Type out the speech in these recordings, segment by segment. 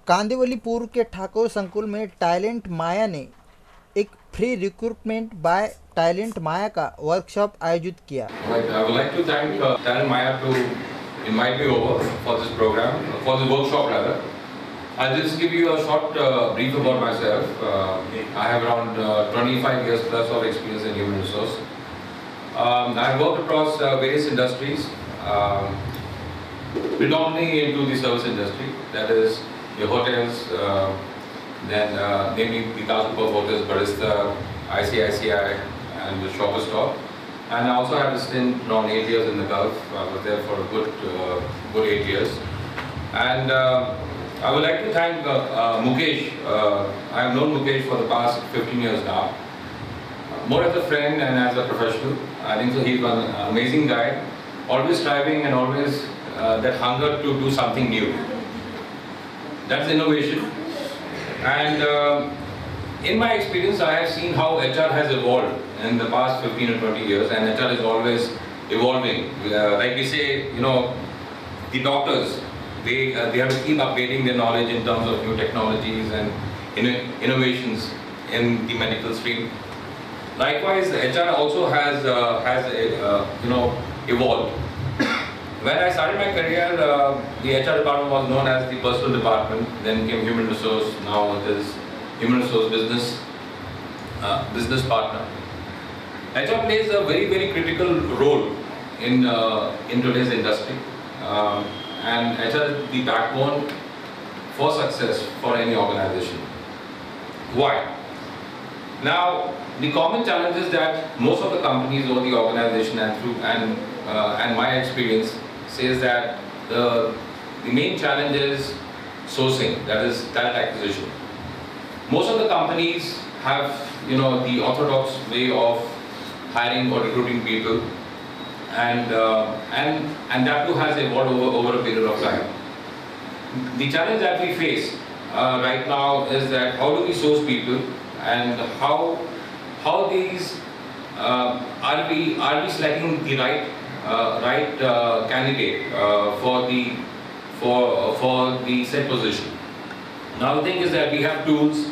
कांदिवलीपुर के ठाकुर संकुल में टैलेंट माया ने एक free recruitment bye talent Maya का वर्कशॉप आयोजित किया। Right. I would like to thank Talentmaya to invite me over for this program, for the workshop rather. I'll just give you a short brief about myself. I have around 25 years plus of experience in human resource. I've worked across various industries, predominantly into the service industry, that is the hotels, then namely the Taj Mahal Hotels, Barista, ICICI and the Shoppers Stop. And I also had a stint around 8 years in the Gulf. I was there for a good 8 years. And I would like to thank Mukesh. I have known Mukesh for the past 15 years now. More as a friend and as a professional. I think so he's an amazing guy. Always striving and always that hunger to do something new. That's innovation. And in my experience, I have seen how HR has evolved in the past 15 or 20 years, and HR is always evolving. Like we say, you know, the doctors, they have to keep updating their knowledge in terms of new technologies and innovations in the medical stream. Likewise, HR also has evolved. When I started my career, the HR department was known as the personal department. Then came human resource. Now it is human resource business partner. HR plays a very critical role in today's industry, and HR is the backbone for success for any organization. Why? Now, the common challenge is that most of the companies or the organization and my experience says that the main challenge is sourcing, that is talent acquisition. Most of the companies have the orthodox way of hiring or recruiting people, and that too has evolved over a period of time. The challenge that we face right now is that how do we source people, and how these are we selecting the right candidate for the said position. Now the thing is that we have tools,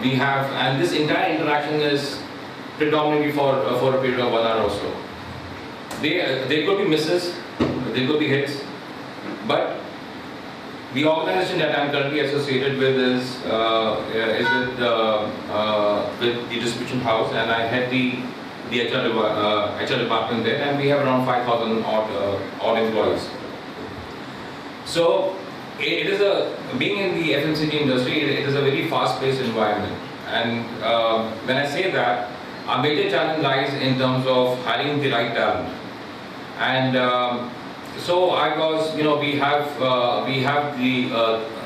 and this entire interaction is predominantly for a period of 1 hour or so. There could be misses, there could be hits, but the organization that I'm currently associated with is with the distribution house, and I head the HR department there, and we have around 5,000 odd employees. So it is being in the FMCG industry, it is a very fast-paced environment, and when I say that, our major challenge lies in terms of hiring the right talent. And so I was, we have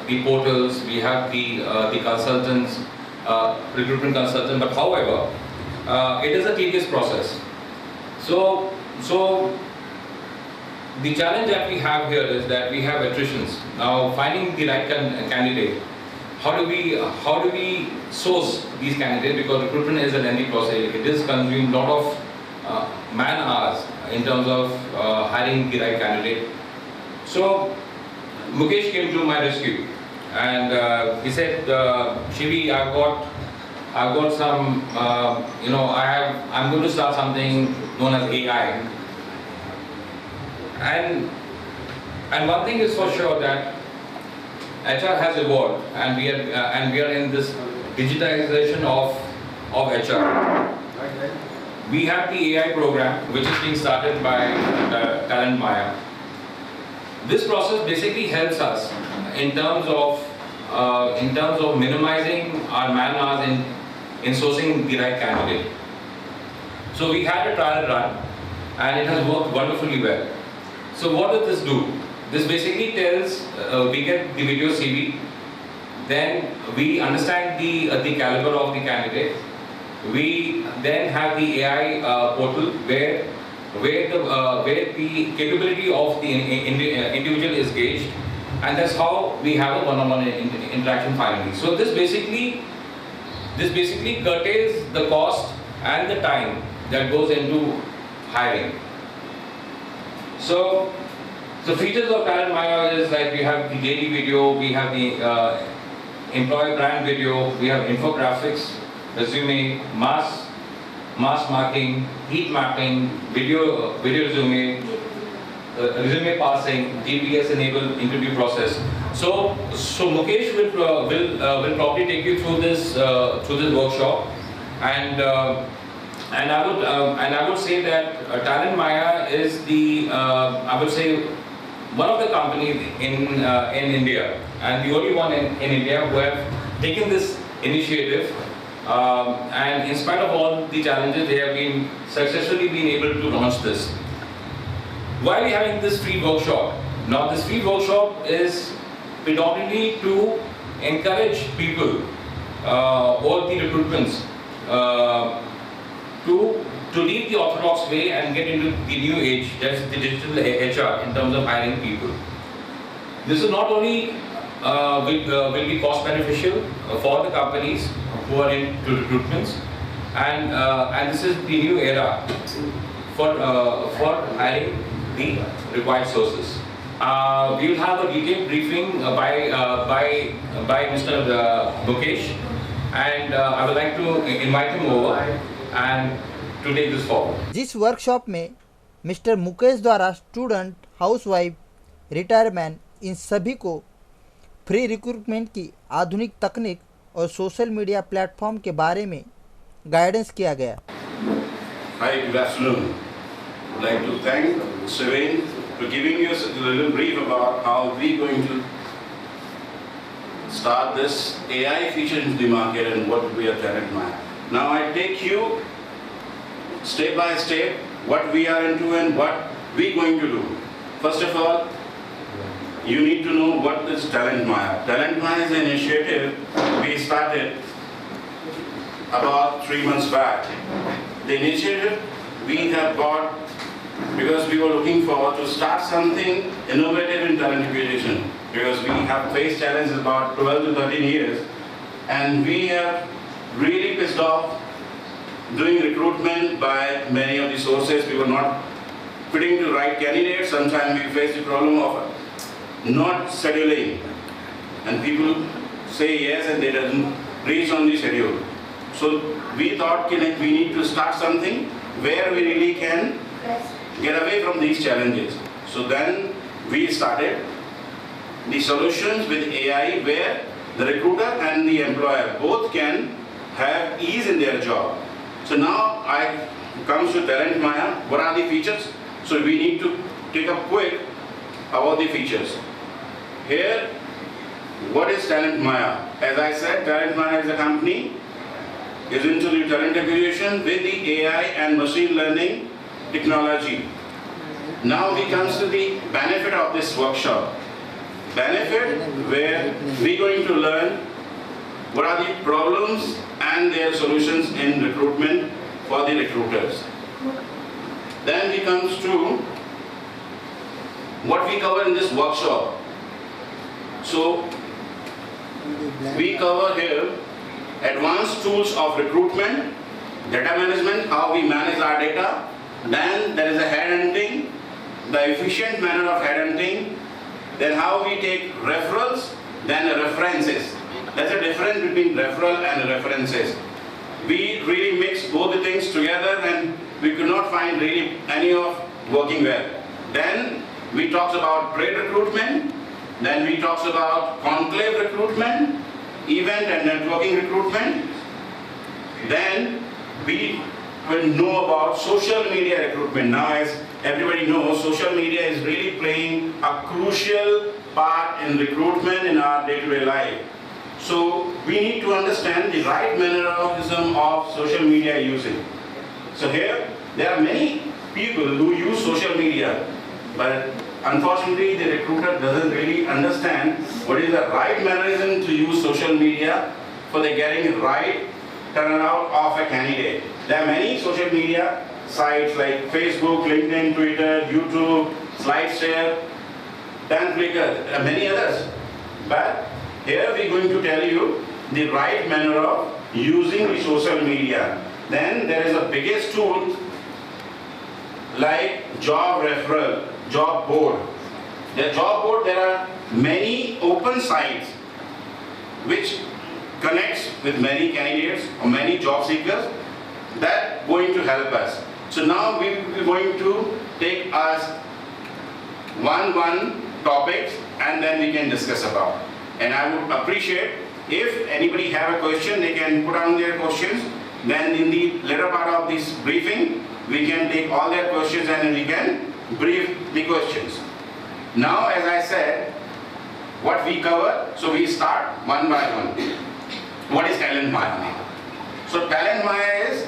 the portals, we have the consultants, recruitment consultant. But however, it is a tedious process. So the challenge that we have here is that we have attritions. Now, finding the right candidate. How do we source these candidates? Because recruitment is a lengthy process. It is consuming a lot of man hours in terms of hiring the right candidate. So Mukesh came to my rescue, and he said, "Shivi, I've got some, I'm going to start something known as AI." And one thing is for sure, that HR has evolved, and we are in this digitization of HR. We have the AI program, which is being started by Talentmaya. This process basically helps us in terms of minimizing our man hours in sourcing the right candidate. So we had a trial run, and it has worked wonderfully well. So what does this do? This basically tells, we get the video CV, then we understand the caliber of the candidate. We then have the AI portal where the capability of the individual is gauged, and that's how we have a one-on-one interaction finally. So this basically curtails the cost and the time that goes into hiring. So features of Talentmaya is like we have the daily video, we have the employer brand video, we have infographics, resume, mass marking, heat mapping, video resume, resume passing, GPS enabled interview process. So Mukesh will probably take you through this workshop, and I would say that Talentmaya is the I would say one of the companies in India, and the only one in India who have taken this initiative. And in spite of all the challenges, they have been successfully been able to launch this. Why are we having this free workshop? Now, this free workshop is predominantly to encourage people or the recruitments to leave the orthodox way and get into the new age, that's the digital HR in terms of hiring people. This is not only will be cost beneficial for the companies who are into recruitments, and this is the new era for hiring the required sources. We will have a detailed briefing by Mr. Mukesh, and I would like to invite him over and to take this forward. जिस workshop में mister Mukesh द्वारा student, housewife, रिटायरमैन इन सभी को free recruitment की आधुनिक तकनीक और social media platform के बारे में गाइडेंस किया गया। Hi, good afternoon. I'd like to thank Sirin for giving you a little brief about how we're going to start this AI feature into the market and what we are Talentmaya. Now I take you step by step what we are into and what we're going to do. First of all, you need to know what is Talentmaya. Talentmaya is an initiative we started about 3 months back. The initiative we have got because we were looking forward to start something innovative in talent acquisition, because we have faced challenges about 12 to 13 years, and we are really pissed off doing recruitment by many of the sources. We were not fitting to right candidates. Sometimes we face the problem of not scheduling, and people say yes and they doesn't reach on the schedule. So we thought we need to start something where we really can get away from these challenges. So then we started the solutions with AI, where the recruiter and the employer both can have ease in their job. So now I comes to Talentmaya. What are the features? So we need to take a quick about the features. Here, what is Talentmaya? As I said, Talentmaya is a company is into the talent acquisition with the AI and machine learning technology. Now we comes to the benefit of this workshop. Benefit where we're going to learn what are the problems and their solutions in recruitment for the recruiters. Then we comes to what we cover in this workshop. So we cover here advanced tools of recruitment, data management, how we manage our data. Then there is a headhunting, the efficient manner of headhunting. Then how we take referrals, then references. There's a difference between referral and references. We really mix both the things together, and we could not find really any of working well. Then we talked about trade recruitment. Then we talked about conclave recruitment, event and networking recruitment. Then we will know about social media recruitment. Now, as everybody knows, social media is really playing a crucial part in recruitment in our day-to-day life. So we need to understand the right mannerism of social media using. So here, there are many people who use social media, but unfortunately, the recruiter doesn't really understand what is the right mannerism to use social media for the getting right turnout of a candidate. There are many social media sites like Facebook, LinkedIn, Twitter, YouTube, SlideShare, Flickr, and many others. But here we're going to tell you the right manner of using the social media. Then there is a biggest tool like job referral, job board. The job board, there are many open sites which connects with many candidates or many job seekers, that going to help us. So now we're going to take us one topics and then we can discuss about. And I would appreciate if anybody have a question, they can put on their questions. Then in the later part of this briefing, we can take all their questions and then we can brief the questions. Now, as I said, what we cover, so we start one by one. What is Talentmaya? So Talentmaya is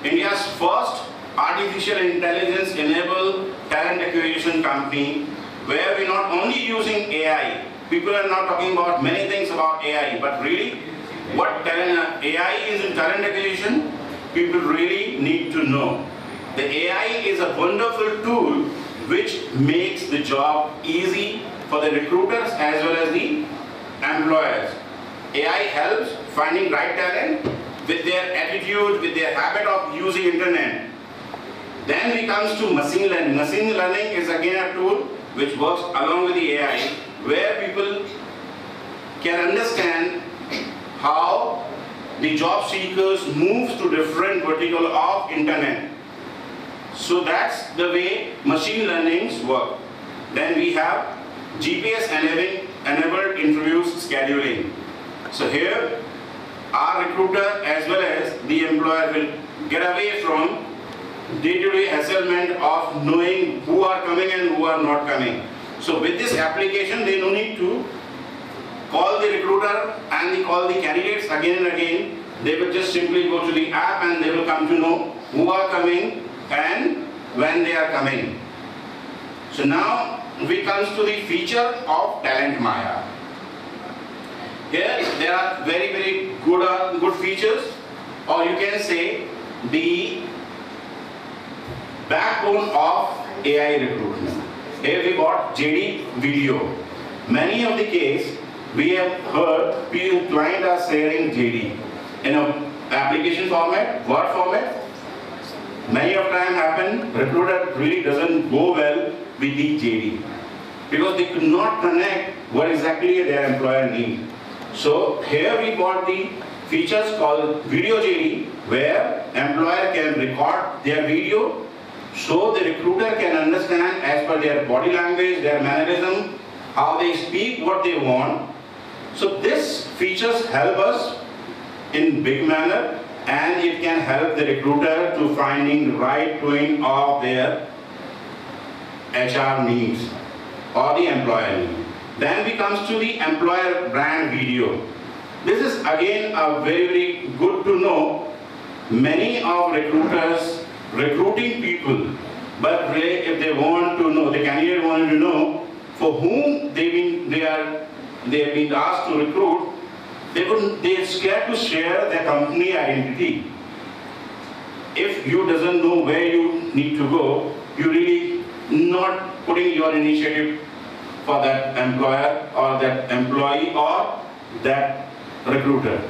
India's first artificial intelligence enabled talent acquisition company, where we're not only using AI. People are now talking about many things about AI, but really what AI is in talent acquisition, people really need to know. The AI is a wonderful tool which makes the job easy for the recruiters as well as the employers. AI helps finding right talent with their attitude, with their habit of using internet. Then we comes to machine learning. Machine learning is again a tool which works along with the AI, where people can understand how the job seekers move to different vertical of internet. So that's the way machine learnings work. Then we have GPS enabled interviews scheduling. So here our recruiter as well as the employer will get away from day-to-day hasslement of knowing who are coming and who are not coming. So with this application, they don't need to call the recruiter and they call the candidates again and again. They will just simply go to the app and they will come to know who are coming and when they are coming. So now we comes to the feature of Talentmaya. Here there are very good features, or you can say the backbone of AI recruitment. Here we got JD video. Many of the case we have heard people client are sharing JD in a application format, Word format. Many of time happen, recruiter really doesn't go well with the JD because they could not connect what exactly their employer needs. So here we got the features called video JD, where employer can record their video so the recruiter can understand as per their body language, their mannerism, how they speak, what they want. So this features help us in big manner, and it can help the recruiter to finding the right twin of their HR needs or the employer needs. Then we comes to the employer brand video. This is again a very good to know. Many of recruiters recruiting people, but if they want to know, the candidate wanted to know for whom they have been asked to recruit, they're scared to share their company identity. If you doesn't know where you need to go, you really not putting your initiative for that employer or that employee or that recruiter.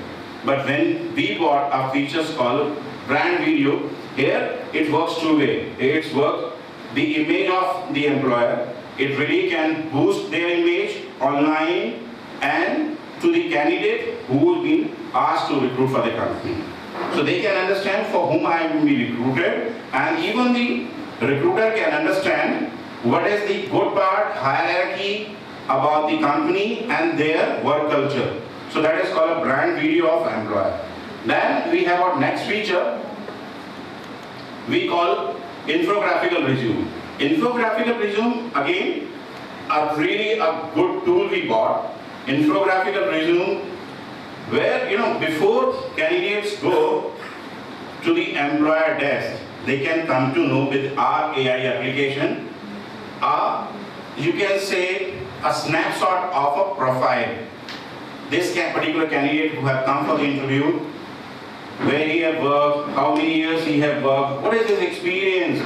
But when we bought our features called brand video, here it works two way. It's work the image of the employer. It really can boost their image online and to the candidate who has been asked to recruit for the company. So they can understand for whom I will be recruited, and even the recruiter can understand what is the good part, hierarchy about the company and their work culture. So that is called a brand video of employer. Then we have our next feature we call infographical resume. Infographical resume again are really a good tool we bought. Infographical resume, where before candidates go to the employer desk, they can come to know with our AI application. You can say a snapshot of a profile. This particular candidate who have come for the interview, where he have worked, how many years he have worked, what is his experience,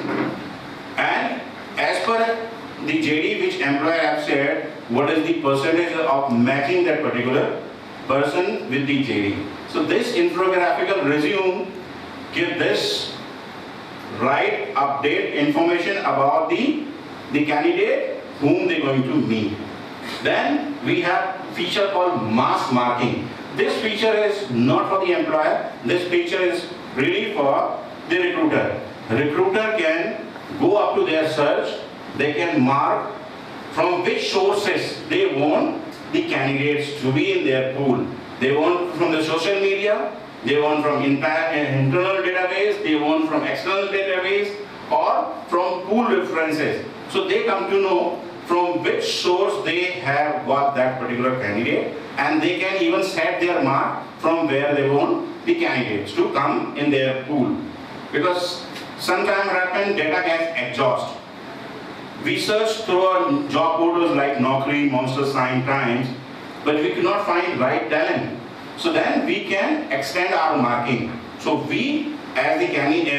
and as per the JD which employer have shared, what is the percentage of matching that particular person with the JD. So this infographical resume give this right update information about the candidate whom they are going to meet. Then we have feature called mass marking. This feature is not for the employer. This feature is really for the recruiter. Recruiter can go up to their search. They can mark from which sources they want the candidates to be in their pool. They want from the social media, they want from internal database, they want from external database, or from pool references. So they come to know from which source they have got that particular candidate, and they can even set their mark from where they want the candidates to come in their pool. Because sometimes happen data gets exhausted. We search through job portals like Naukri, Monster Sign, Times, but we could not find right talent. So then we can extend our marking. So we, as the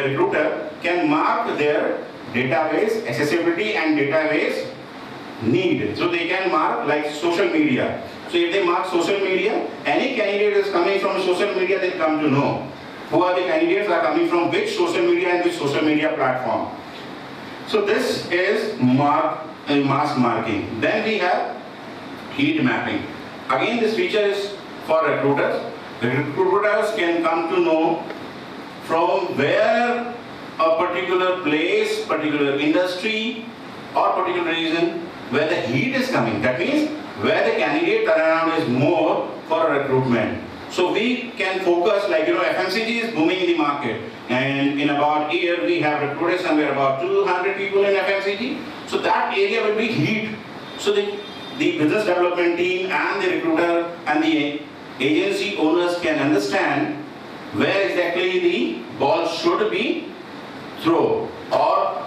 recruiter, can mark their database accessibility and database need. So they can mark like social media. So if they mark social media, any candidate is coming from social media, they come to know who are the candidates are coming from which social media and which social media platform. So this is mass marking. Then we have heat mapping. Again, this feature is for recruiters. The recruiters can come to know from where a particular place, particular industry, or particular region where the heat is coming. That means where the candidate turnaround is more for a recruitment. So we can focus, like, FMCG is booming in the market, and in about a year we have recruited somewhere about 200 people in FMCG. So that area will be heat. So the business development team and the recruiter and the agency owners can understand where exactly the ball should be thrown or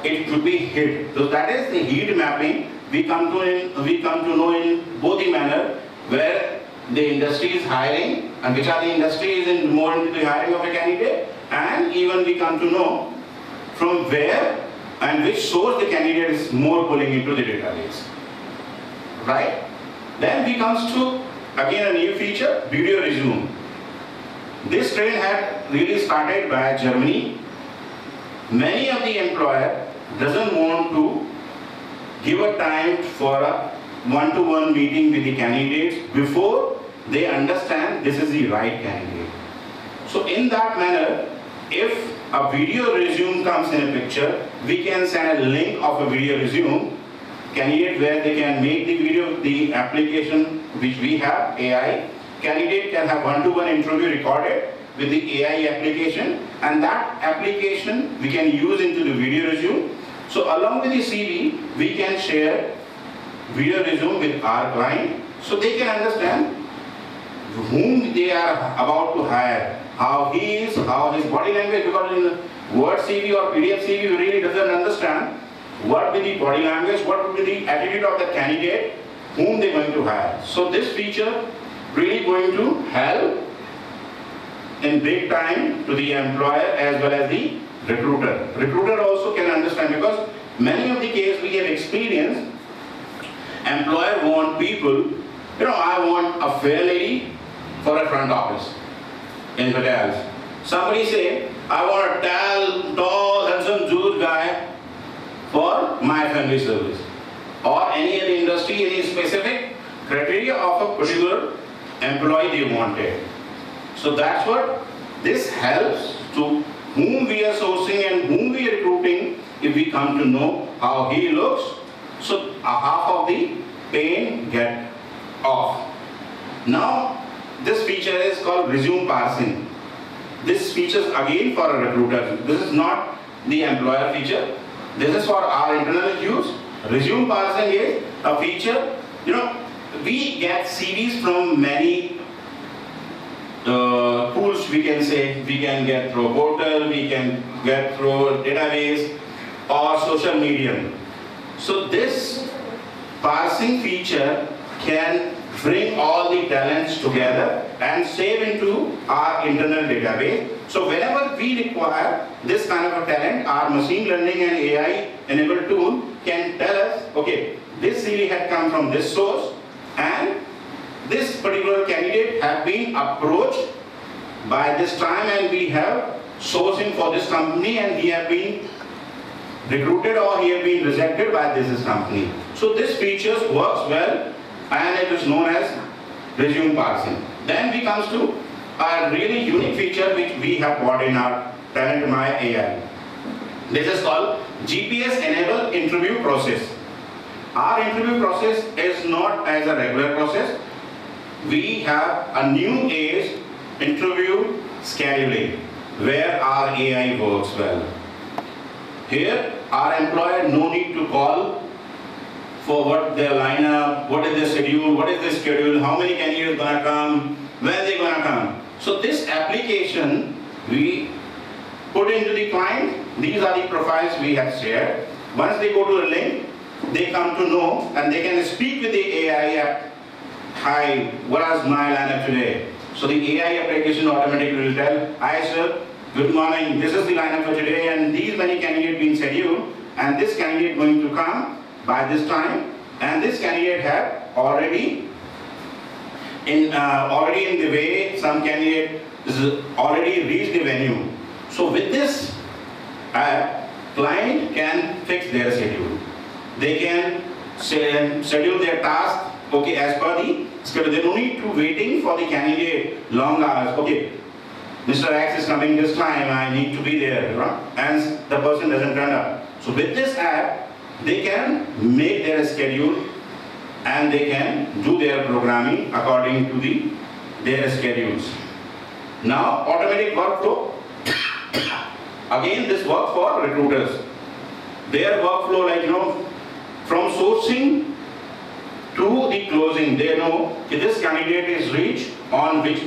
it should be hit. So that is the heat mapping. We come to know in both the manner where the industry is hiring and which are the industries in more into the hiring of a candidate, and even we come to know from where and which source the candidate is more pulling into the database. Right? Then we comes to again a new feature, video resume. This trend had really started by Germany. Many of the employer doesn't want to give a time for a one-to-one meeting with the candidates before they understand this is the right candidate. So in that manner, if a video resume comes in a picture, we can send a link of a video resume candidate where they can make the video, the application which we have, AI. Candidate can have one-to-one interview recorded with the AI application, and that application we can use into the video resume. So along with the CV, we can share video resume with our client so they can understand whom they are about to hire, how he is, how his body language, because in Word CV or PDF CV we really doesn't understand what will be the body language, what will be the attitude of the candidate whom they are going to hire. So this feature really going to help in big time to the employer as well as the recruiter. Recruiter also can understand, because many of the cases we have experienced, employer want people, I want a fair lady for a front office in hotels. Somebody say, I want a tall, handsome, Jewish guy for my family service. Or any other industry, any specific criteria of a particular employee they wanted. So that's what this helps to whom we are sourcing and whom we are recruiting. If we come to know how he looks, so half of the pain get off. Now this feature is called resume parsing. This feature is again for a recruiter. This is not the employer feature. This is for our internal use. Resume parsing is a feature, we get CVs from many pools, we can say. We can get through portal, we can get through database or social media. So this parsing feature can bring all the talents together and save into our internal database. So whenever we require this kind of a talent, our machine learning and AI enabled tool can tell us, okay, this CV had come from this source and this particular candidate have been approached by this time and we have sourcing for this company and he have been recruited or he have been rejected by this company. So this feature works well and it is known as resume parsing. Then we comes to a really unique feature which we have brought in our Talentmaya AI. This is called GPS enabled interview process. Our interview process is not as a regular process. We have a new age interview scheduling where our AI works well. Here, our employer no need to call for what their lineup, what is the schedule, how many candidates gonna come, when they gonna come. So this application we put into the client. These are the profiles we have shared. Once they go to the link, they come to know and they can speak with the AI app. Hi, what is my lineup today? So the AI application automatically will tell, hi sir, good morning, this is the lineup for today and these many candidates being scheduled and this candidate going to come by this time and this candidate have already in the way, some candidate is already reached the venue. So with this client can fix their schedule. They can schedule their task as per the schedule. They don't need to waiting for the candidate long hours. Okay, Mr. X is coming this time, I need to be there, and the person doesn't turn up. So with this app, they can make their schedule and they can do their programming according to their schedules. Now, automatic workflow. Again, this works for recruiters. Their workflow, from sourcing to the closing, they know if this candidate is reached on which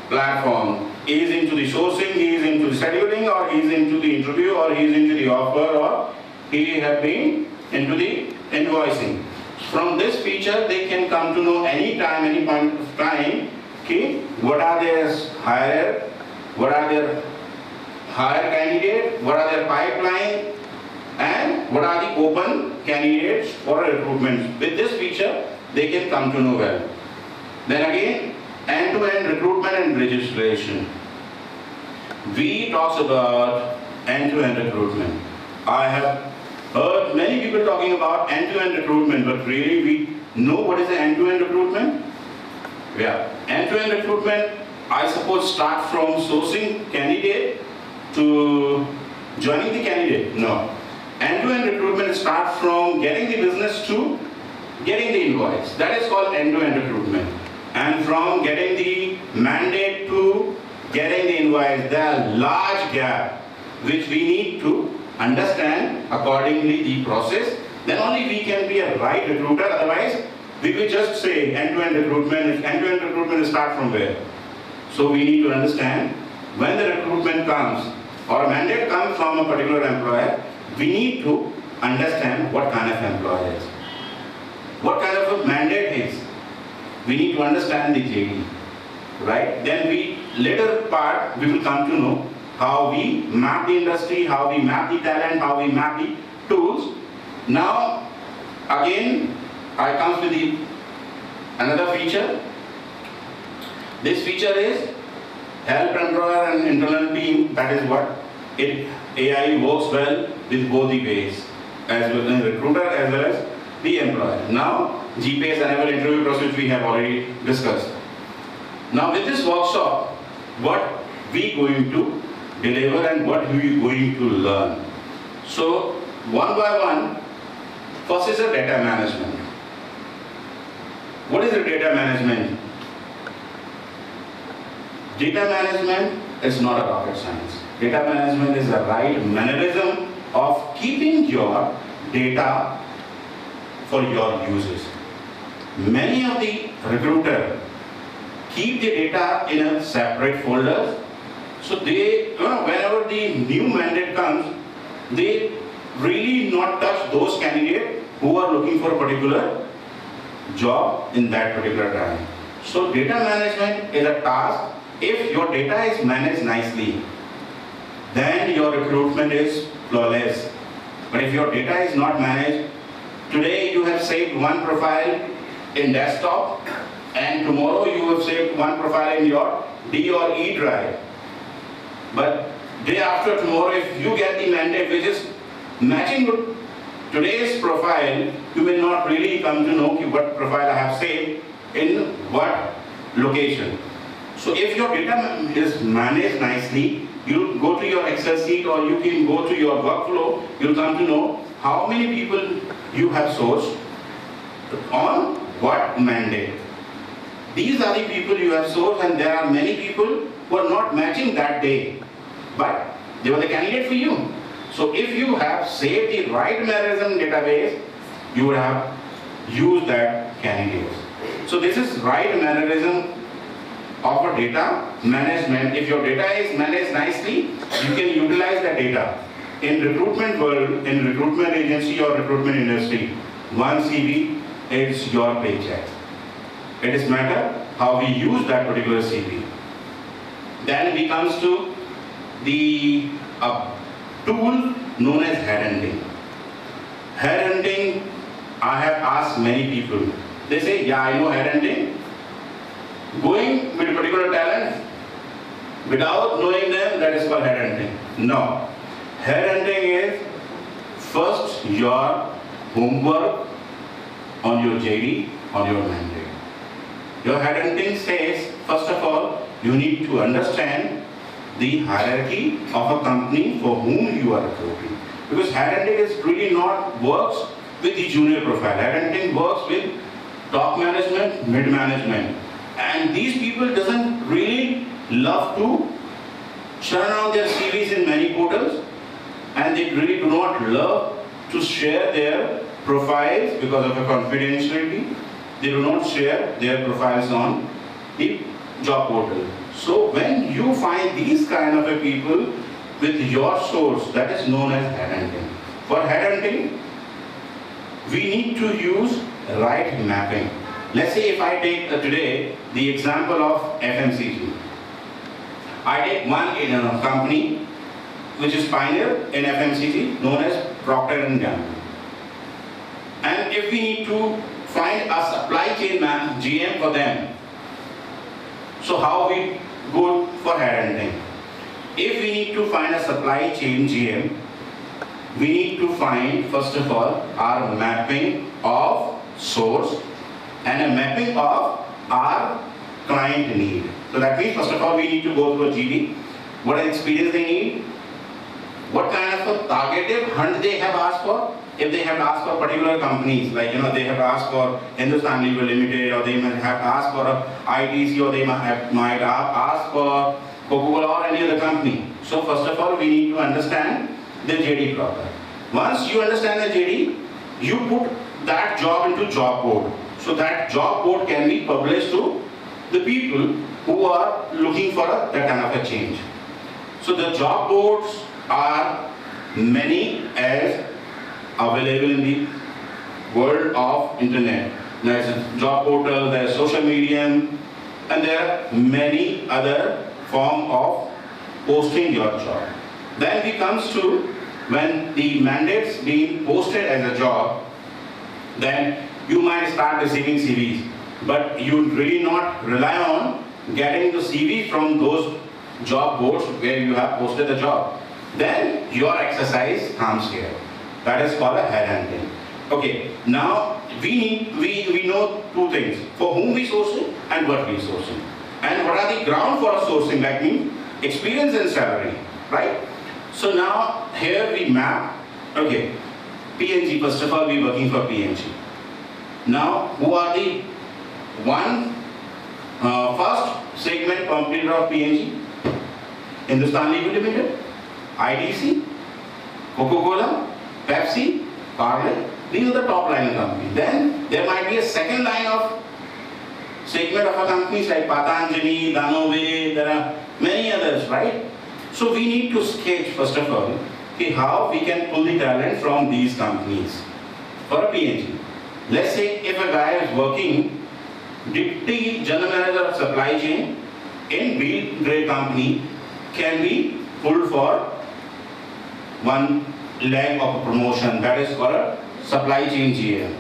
platform. He is into the sourcing, he is into the scheduling, or he is into the interview, or he is into the offer, or he has been into the invoicing. From this feature, they can come to know any time, any point of time, what are their hire candidate, what are their pipeline, and what are the open candidates for recruitment. With this feature, they can come to know well. Then again, end-to-end recruitment and registration. We talk about end-to-end recruitment. I have heard many people talking about end-to-end recruitment, but really we know what is the end-to-end recruitment? Yeah, end-to-end recruitment, I suppose, start from sourcing candidate to joining the candidate. No. End-to-end recruitment starts from getting the business to getting the invoice. That is called end-to-end recruitment. And from getting the mandate to getting the invoice, there are large gap which we need to understand accordingly the process. Then only we can be a right recruiter. Otherwise, we will just say end-to-end recruitment. End-to-end recruitment start from where? So we need to understand when the recruitment comes or a mandate comes from a particular employer, we need to understand what kind of employer is. What kind of a mandate is. We need to understand the JD, right? Then later part, we will come to know how we map the industry, how we map the talent, how we map the tools. Now, again, I come with another feature. This feature is help employer and internal team. That is what AI works well with both the ways, as well as the recruiter as well as the employer. Now, GPS enabled interview process we have already discussed. Now, with this workshop, what we going to deliver and what we going to learn. So, one by one, first is the data management. What is the data management? Data management is not a rocket science. Data management is the right mannerism of keeping your data for your users. Many of the recruiters keep the data in a separate folder. So they, whenever the new mandate comes, they really not touch those candidates who are looking for a particular job in that particular time. So data management is a task. If your data is managed nicely, then your recruitment is flawless. But if your data is not managed, today you have saved one profile in desktop and tomorrow you have saved one profile in your D or E drive. But day after tomorrow, if you get the mandate which is matching today's profile, you may not really come to know what profile I have saved in what location. So if your data is managed nicely, you go to your Excel sheet or you can go to your workflow, you'll come to know how many people you have sourced on what mandate. These are the people you have sourced, and there are many people who are not matching that day, but they were the candidate for you. So if you have saved the right mannerism database, you would have used that candidate. So this is right mannerism of a data management. If your data is managed nicely, you can utilize that data. In recruitment world, in recruitment agency or recruitment industry, one CV is your paycheck. It is matter how we use that particular CV. Then it comes to the tool known as headhunting. Headhunting, I have asked many people. They say, yeah, I know headhunting. Going with a particular talent without knowing them, that is called headhunting. No. Headhunting is first your homework on your JD, on your mandate. Your headhunting says, first of all, you need to understand the hierarchy of a company for whom you are recruiting. Because headhunting is really not works with the junior profile. Headhunting works with top management, mid management. And these people doesn't really love to churn around their CVs in many portals, and they really do not love to share their profiles because of the confidentiality. They do not share their profiles on the job portal. So when you find these kind of a people with your source, that is known as headhunting. For headhunting, we need to use right mapping. Let's say if I take today the example of FMCG. I take one in a company which is pioneer in FMCG known as Procter & Gamble. And if we need to find a supply chain GM for them, so how we go for headhunting? If we need to find a supply chain GM, we need to find first of all our mapping of source and a mapping of our client need. So that means first of all we need to go through a GD, what experience they need, what kind of a targeted hunt they have asked for. If they have asked for particular companies, like they have asked for Hindustan Lever Limited, or they might have asked for a ITC, or they might have asked for Coca-Cola or any other company. So first of all we need to understand the JD proper. Once you understand the JD, you put that job into job board. So that job board can be published to the people who are looking for that kind of a change. So the job boards are many as available in the world of internet. There is a job portal, there is social media, and there are many other forms of posting your job. Then it comes to when the mandates being posted as a job, then you might start receiving CVs, but you really not rely on getting the CV from those job boards where you have posted the job. Then your exercise comes here. That is called a headhunting. Okay, now we know two things: for whom we sourcing and what we sourcing, and what are the ground for a sourcing. That means experience and salary, right? So now here we map. Okay, PNG. First of all, we working for PNG. Now, who are the first segment competitor of PNG? Hindustan Lever Limited, ITC, Coca-Cola, Pepsi, Parle. These are the top line companies. Then there might be a second line of segment of a companies like Patanjali, Danove. There are many others, right? So we need to sketch first of all how we can pull the talent from these companies for a PNG. Let's say if a guy is working Deputy General Manager of Supply Chain in B grade company, can be pulled for one leg of a promotion, that is called a supply chain GM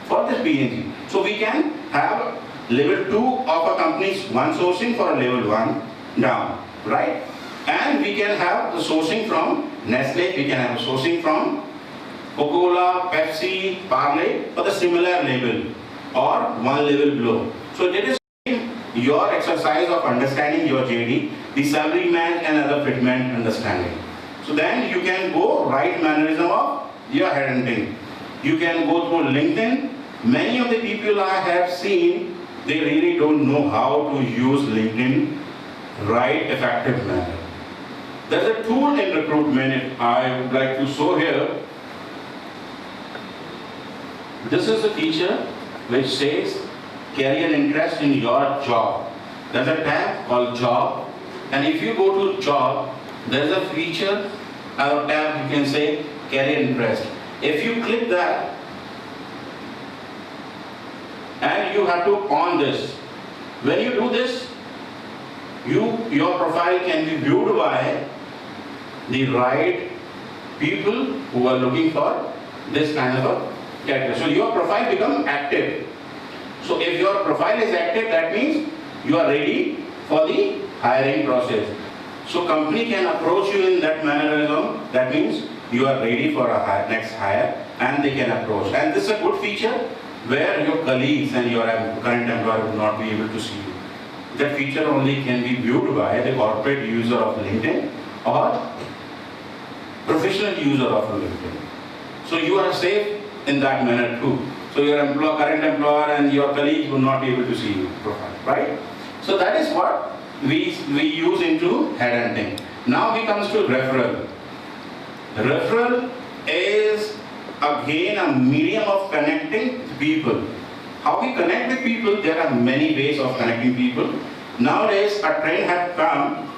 for this PNG. So we can have level 2 of a company's one sourcing for a level 1 down, right? And we can have the sourcing from Nestle, we can have a sourcing from Coca-Cola, Pepsi, Parle, or the similar label or one level below. So that is your exercise of understanding your JD, the salary match and other fitment understanding. So then you can go right mannerism of your headhunting. You can go through LinkedIn. Many of the people I have seen, they really don't know how to use LinkedIn right effective manner. There's a tool in recruitment I would like to show here. This is a feature which says career interest in your job. There's a tab called job, and if you go to job, there's a feature or tab you can say career interest. If you click that and you have to on this, when you do this, your profile can be viewed by the right people who are looking for this kind of a character. So your profile becomes active. So if your profile is active, that means you are ready for the hiring process. So company can approach you in that mannerism. That means you are ready for a next hire, and they can approach. And this is a good feature where your colleagues and your current employer will not be able to see you. That feature only can be viewed by the corporate user of LinkedIn or professional user of LinkedIn. So you are safe in that manner too. So your current employer and your colleagues will not be able to see your profile, right? So that is what we use into headhunting. Now we comes to referral. Referral is again a medium of connecting people. How we connect with people, there are many ways of connecting people. Nowadays a trend has come,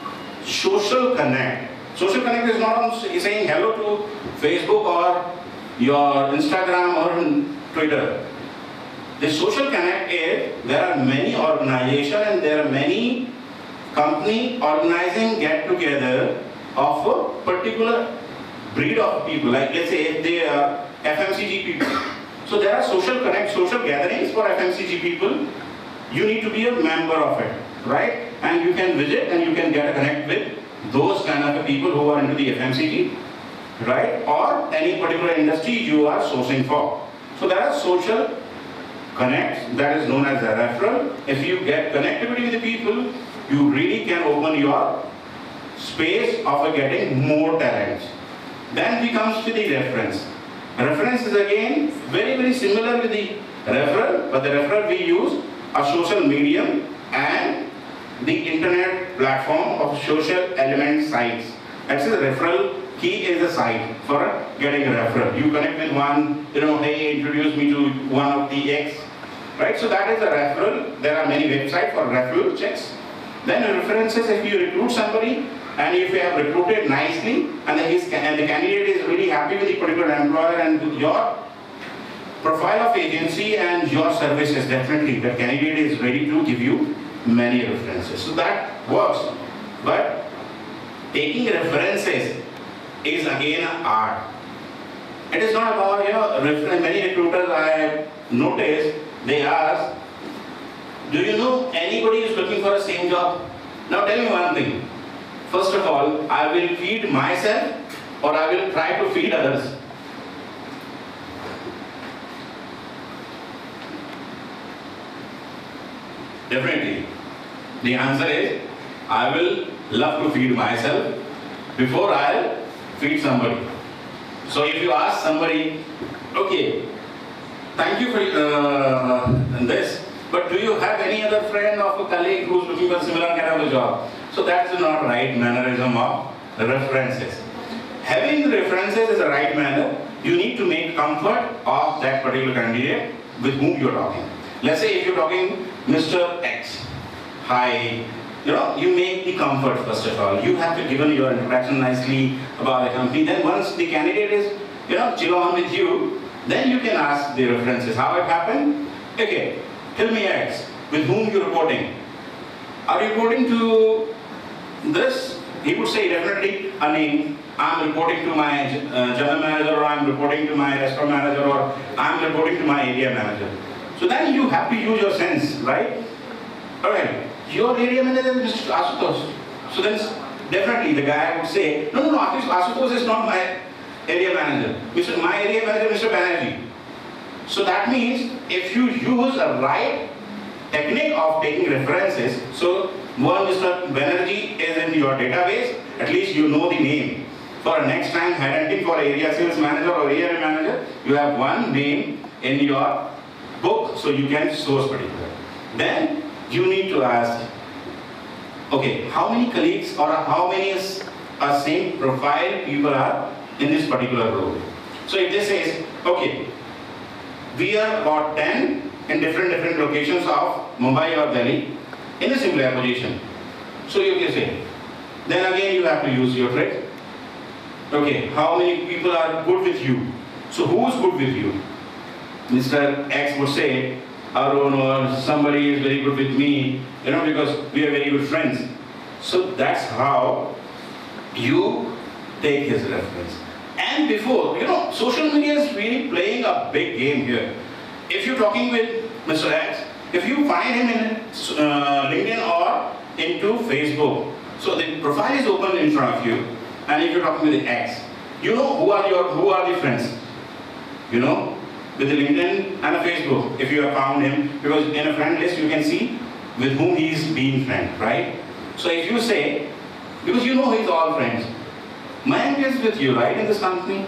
social connect. Social connect is not saying hello to Facebook or your Instagram or Twitter. The social connect is, there are many organizations and there are many company organizing get together of a particular breed of people. Like let's say if they are FMCG people. So there are social connect, social gatherings for FMCG people. You need to be a member of it, right? And you can visit and you can get a connect with those kind of people who are into the FMCG, right? Or any particular industry you are sourcing for. So there are social connects, that is known as a referral. If you get connectivity with the people, you really can open your space of getting more talents. Then we comes to the reference. Reference is again very similar with the referral, but the referral we use a social medium and the internet platform of social element sites. Actually the referral key is the site for getting a referral. You connect with one, hey, introduce me to one of the X, right? So that is a referral. There are many websites for referral checks. Then references, if you recruit somebody and if you have recruited nicely and the candidate is really happy with the particular employer and with your profile of agency and your services, definitely the candidate is ready to give you many references. So that works. But taking references is again an art. It is not about, many recruiters I have noticed, they ask, do you know anybody is looking for the same job? Now tell me one thing. First of all, I will feed myself or I will try to feed others. Definitely. The answer is, I will love to feed myself before I'll feed somebody. So if you ask somebody, okay, thank you for this, but do you have any other friend or a colleague who's looking for a similar kind of a job? So that's not right mannerism of references. Having references is the right manner. You need to make comfort of that particular candidate with whom you're talking. Let's say if you're talking Mr. X, hi, you make the comfort first of all. You have to give your introduction nicely about the company. Then once the candidate is, chill on with you, then you can ask the references. How it happened? Okay, tell me X, with whom you're reporting. Are you reporting to this? He would say definitely a name. I'm reporting to my general manager, or I'm reporting to my restaurant manager, or I'm reporting to my area manager. So then you have to use your sense, right? Alright, your area manager is Mr. Asutosh. So then definitely the guy would say, no, Asutosh is not my area manager. My area manager, Mr. Banerjee. So that means if you use a right technique of taking references, so one Mr. Banerjee is in your database, at least you know the name. For next time headhunting for area sales manager or area manager, you have one name in your book, so you can source particular. Then you need to ask, okay, how many colleagues or how many same profile people are in this particular role. So if this says, okay, we are about 10 in different locations of Mumbai or Delhi in a similar position. So you can say, then again you have to use your trick. Okay, how many people are good with you? So who is good with you? Mr. X would say, Arun or somebody is very good with me, because we are very good friends. So that's how you take his reference. And before, social media is really playing a big game here. If you're talking with Mr. X, if you find him in LinkedIn or into Facebook, so the profile is open in front of you, and if you're talking with the X, who are the friends? With the LinkedIn and a Facebook, if you have found him, because in a friend list you can see with whom he is being friend, right? So if you say, because he's all friends, Mayank is with you, right, in this company?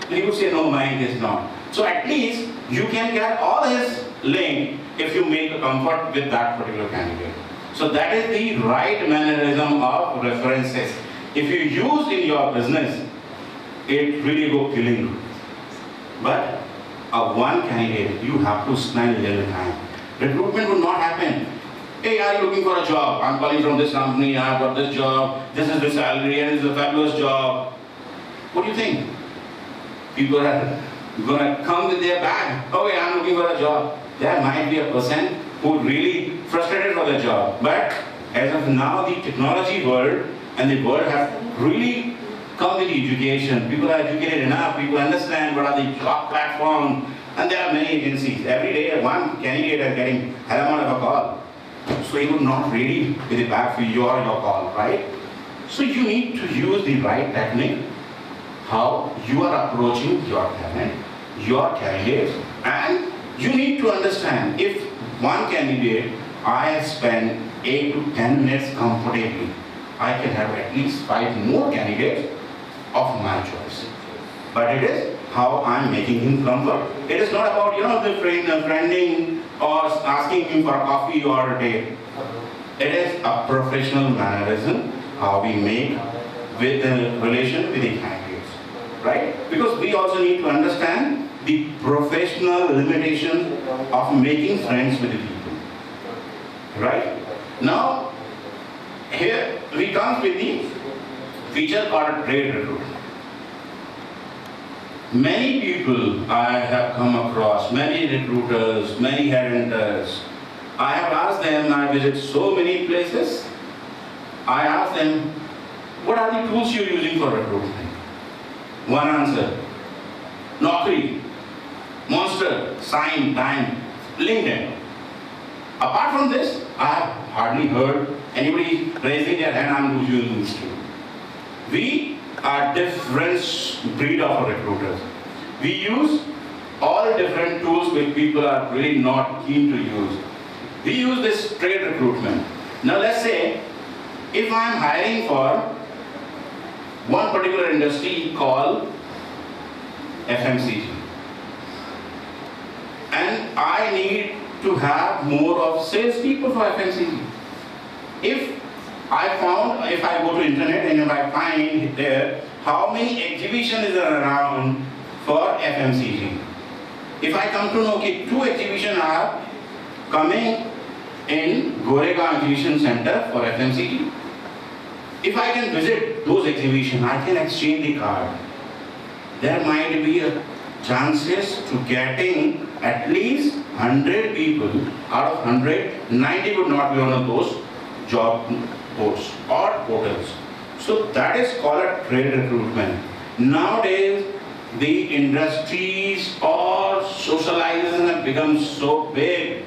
And he would say, no, Mayank is not. So at least you can get all his link if you make a comfort with that particular candidate. So that is the right mannerism of references. If you use in your business, it really go killing. But one candidate, you have to spend a little time. Recruitment would not happen. Hey, are you looking for a job? I'm calling from this company, I've got this job, this is the salary, and it's a fabulous job. What do you think? People are gonna come with their bag. Okay, I'm looking for a job. There might be a person who really frustrated for the job. But as of now, the technology world and the world have really come with education. People are educated enough, people understand what are the job platforms, and there are many agencies. Every day, one candidate is getting hell amount of a call. So he would not really be the bag for your call, right? So you need to use the right technique, how you are approaching your talent, your candidates, and you need to understand if one candidate, I have spent 8 to 10 minutes comfortably, I can have at least 5 more candidates of my choice. But it is how I'm making him comfort. It is not about, the friending or asking him for a coffee or a date. It is a professional mannerism, how we make with the relation with the candidates, right? Because we also need to understand the professional limitation of making friends with the people, right? Now, here we come with the feature called trade recruitment. Many people I have come across, many recruiters, many headhunters, I have asked them, I visit so many places, I ask them, what are the tools you're using for recruitment? One answer, Naukri, Monster, Sign, Time, LinkedIn. Apart from this, I have hardly heard anybody raising their hand, I'm using this tool. We are different breed of recruiters. We use all different tools which people are really not keen to use. We use this trade recruitment. Now let's say, if I am hiring for one particular industry called FMCG, and I need to have more of salespeople for FMCG. If I go to internet and if I find there how many exhibitions is around for FMCG. If I come to know, okay, 2 exhibitions are coming in Goregaon Exhibition Center for FMCG. If I can visit those exhibitions, I can exchange the card. There might be a chances to getting at least 100 people out of 100, 90 would not be on those job boards or portals. So that is called a trade recruitment. Nowadays, the industries or socialization have become so big.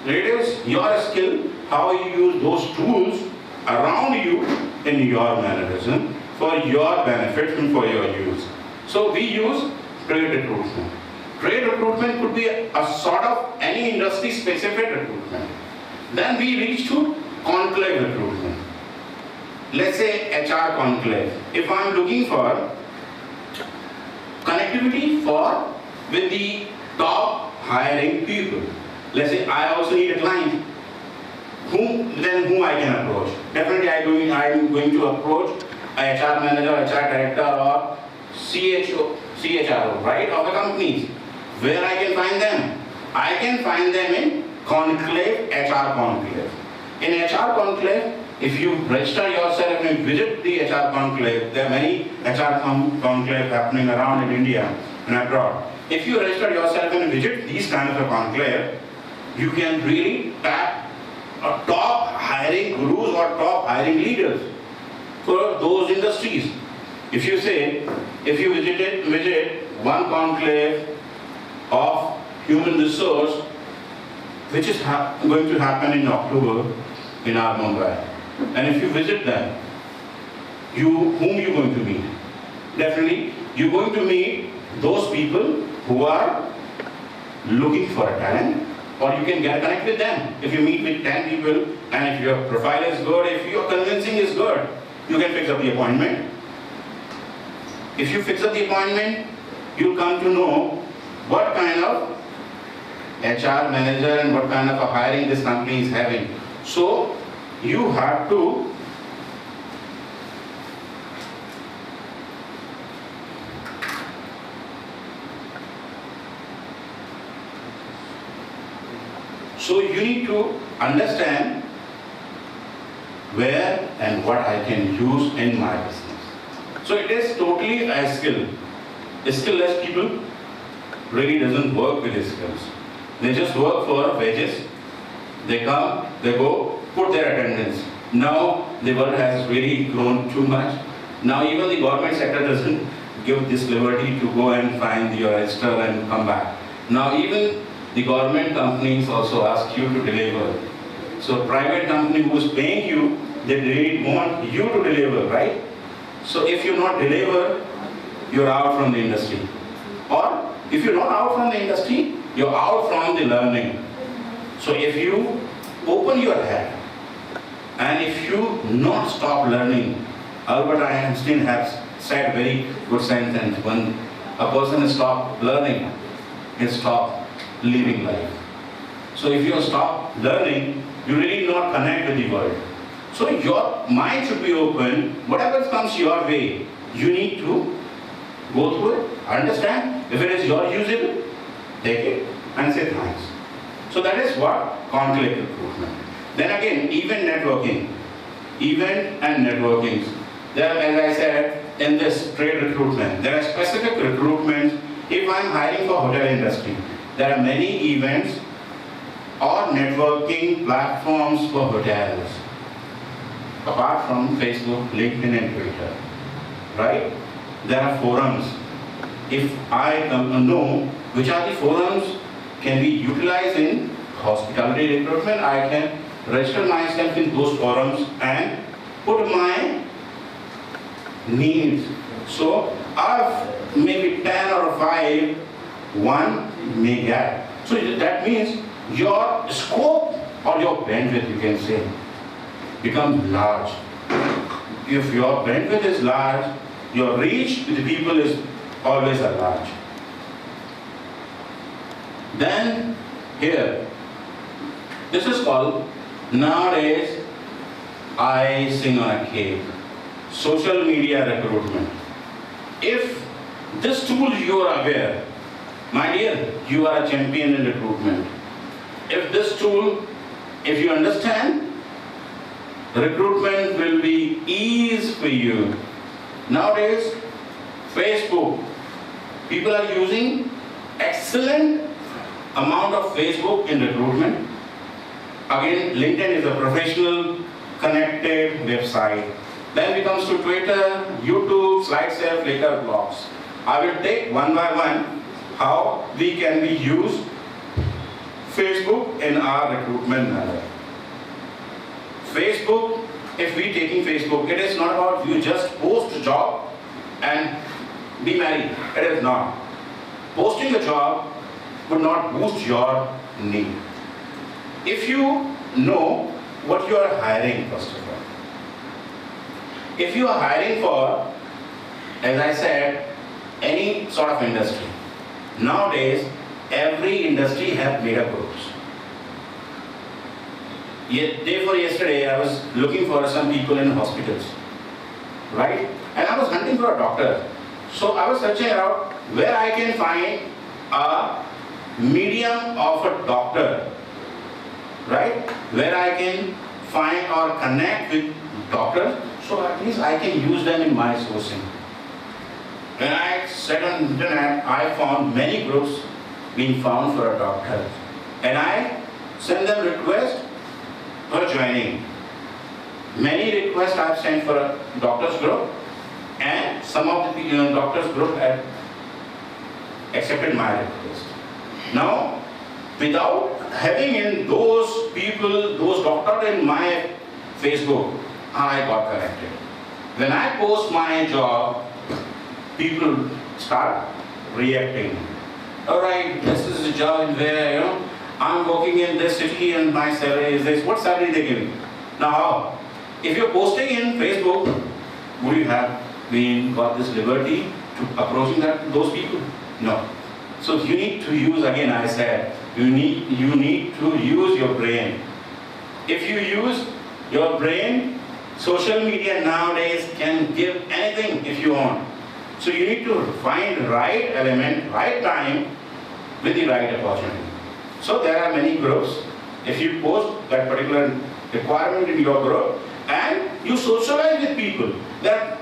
It is your skill, how you use those tools around you in your mannerism for your benefit and for your use. So we use trade recruitment. Trade recruitment could be a sort of any industry specific recruitment. Then we reach to conclave recruitment. Let's say HR conclave. If I'm looking for connectivity with the top hiring people, let's say I also need a client. Whom I can approach? Definitely I'm going to approach a HR manager, HR director or CHRO, right, of the companies. Where I can find them? I can find them in conclave, HR conclave. In HR conclave, if you register yourself and visit the HR conclave, there are many HR conclave happening around in India and abroad. If you register yourself and visit these kind of a conclave, you can really tap top hiring gurus or top hiring leaders for those industries. If you visit one conclave of human resource, which is going to happen in October in our Mumbai, and if you visit them, whom you going to meet? Definitely, you're going to meet those people who are looking for a talent, or you can get connect with them. If you meet with 10 people, and if your profile is good, if your convincing is good, you can fix up the appointment. If you fix up the appointment, you'll come to know what kind of HR manager and what kind of a hiring this company is having. So you have to need to understand where and what I can use in my business. So it is totally a skill. Skillless people really doesn't work with his skills. They just work for wages. They come, they go, put their attendance. Now the world has really grown too much. Now even the government sector doesn't give this liberty to go and find your register and come back. Now even the government companies also ask you to deliver. So private company who's paying you, they really want you to deliver, right? So if you not deliver, you're out from the industry. Or if you're not out from the industry, you're out from the learning. So if you open your head and if you not stop learning, Albert Einstein has said very good sentence, when a person stop learning, he stop living life. So if you stop learning, you really not connect with the world. So your mind should be open. Whatever comes your way, you need to go through it, understand. If it is your usable, take it and say thanks. So that is what conflict recruitment. Then again, event networking. Event and networking. There, as I said, in this trade recruitment, there are specific recruitments. If I'm hiring for hotel industry, there are many events or networking platforms for hotels, apart from Facebook, LinkedIn and Twitter, right? There are forums. If I know which are the forums can be utilized in hospitality recruitment, I can register myself in those forums and put my needs. So of maybe 10 or 5, one may get. So that means your scope or your bandwidth, you can say, becomes large. If your bandwidth is large, your reach with the people is always a large. Then here, this is called nowadays icing on a cake, social media recruitment. If this tool you are aware, my dear, you are a champion in recruitment. If this tool, if you understand, recruitment will be easy for you. Nowadays, Facebook, people are using excellent amount of Facebook in recruitment. Again, LinkedIn is a professional connected website. Then it comes to Twitter, YouTube, SlideShare, Flickr, blogs. I will take one by one how we can be used Facebook in our recruitment manner. Facebook, if we taking Facebook, it is not about you just post a job and be married. It is not. Posting a job would not boost your need. If you know what you are hiring, first of all. If you are hiring for, as I said, any sort of industry, nowadays every industry has made up groups. Day before yesterday, I was looking for some people in hospitals, right? And I was hunting for a doctor. So I was searching out where I can find a medium of a doctor, right? Where I can find or connect with doctors, so at least I can use them in my sourcing. When I sat on the internet, I found many groups being found for a doctor. And I sent them requests for joining. Many requests I have sent for a doctor's group, and some of the doctor's group had accepted my request. Now, without having in those people, those doctors in my Facebook, I got connected. When I post my job, people start reacting. Alright, this is a job where, I'm working in this city and my salary is this. What salary they give me? Now, if you're posting in Facebook, would you have got this liberty to approaching those people? No. So you need to use, again I said, you need to use your brain. If you use your brain, social media nowadays can give anything if you want. So you need to find right element, right time with the right opportunity. So there are many groups. If you post that particular requirement in your group and you socialize with people, that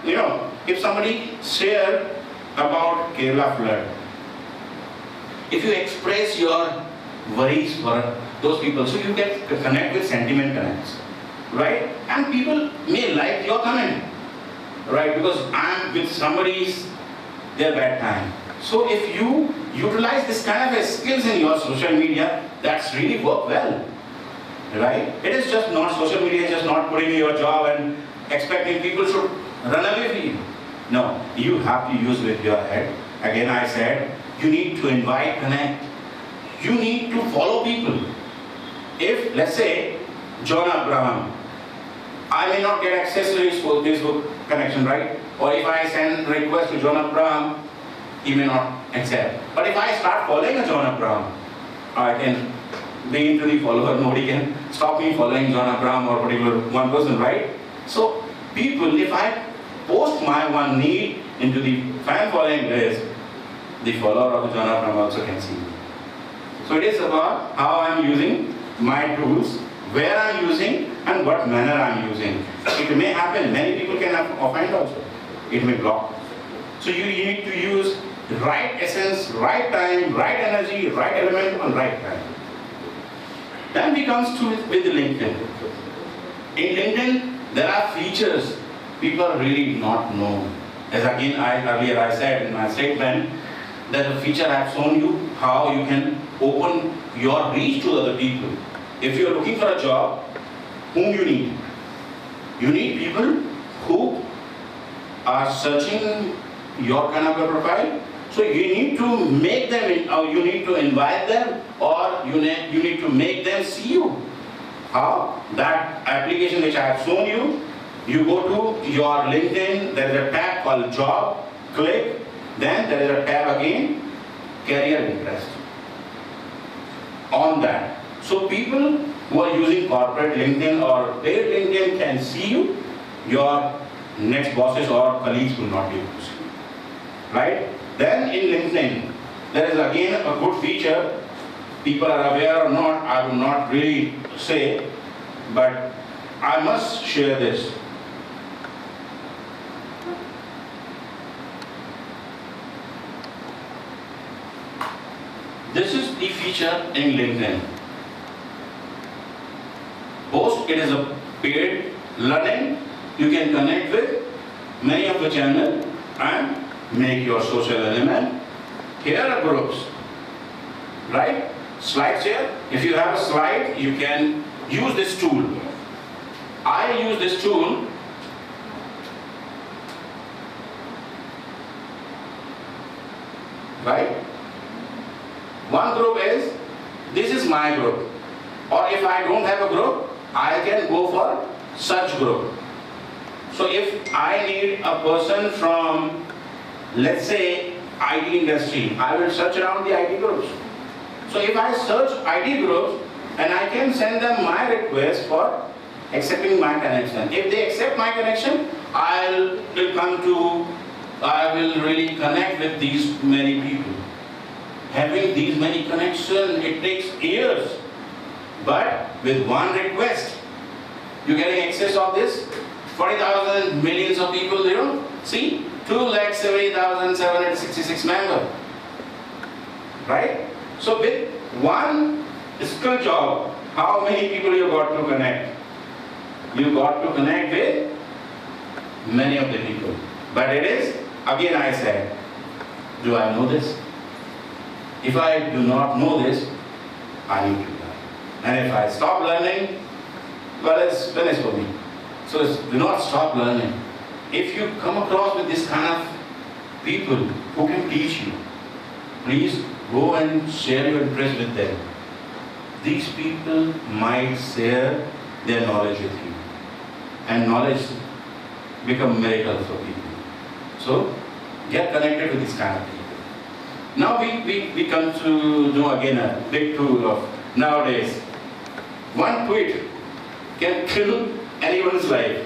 if somebody share about Kerala flood, if you express your worries for those people, so you get to connect with sentiment connects, right? And people may like your comment, right? Because I'm with somebody's their bad time. So if you utilize this kind of skills in your social media, that's really work well, right? It is just not, social media is just not putting in your job and expecting people should run away from you. No, you have to use with your head. Again I said, you need to invite, connect. You need to follow people. If, let's say, John Abraham, I may not get access to his Facebook connection, right? Or if I send request to John Abraham, he may not accept. But if I start following a John Abraham, I can begin to be follower. Nobody can stop me following John Abraham or particular one person, right? So people, if I post my one need into the fan following list, the follower of John Abraham also can see me. So it is about how I am using my tools, where I am using, and what manner I am using. It may happen, many people can offend also. It may block. So you need to use the right essence, right time, right energy, right element on right time. Then we comes to with LinkedIn. In LinkedIn, there are features people really not know. As again, earlier I said in my statement, there's a feature I have shown you how you can open your reach to other people. If you are looking for a job, whom you need? You need people who are searching your kind of a profile. So you need to make them, you need to invite them, or you need to make them see you. How? That application which I have shown you, you go to your LinkedIn, there is a tab called job, click, then there is a tab again, career interest. On that. So people who are using corporate LinkedIn or paid LinkedIn can see you, your next bosses or colleagues will not be able to see you. Right? Then in LinkedIn, there is again a good feature, people are aware or not, I will not really say, but I must share this. This is the feature in LinkedIn. Post, it is a paid learning. You can connect with many of the channels and make your social element. Here are groups, right? Slides here. If you have a slide, you can use this tool. I use this tool right? One group is, this is my group. Or if I don't have a group, I can go for such group. So if I need a person from, let's say, IT industry, I will search around the IT groups. So if I search IT groups, and I can send them my request for accepting my connection. If they accept my connection, I will really connect with these many people. Having these many connections, it takes years. But with one request, you're getting access of this 40,000 millions of people, see, 2,70,766 members, right? So with one skill job, how many people you got to connect? You got to connect with many of the people. But it is, again I said, do I know this? If I do not know this, I need to learn. And if I stop learning, well, it's finished for me. So do not stop learning. If you come across with this kind of people who can teach you, please go and share your interest with them. These people might share their knowledge with you. And knowledge become miracle for people. So get connected with this kind of people. Now we come to know again a big tool of nowadays. One tweet can kill anyone's life.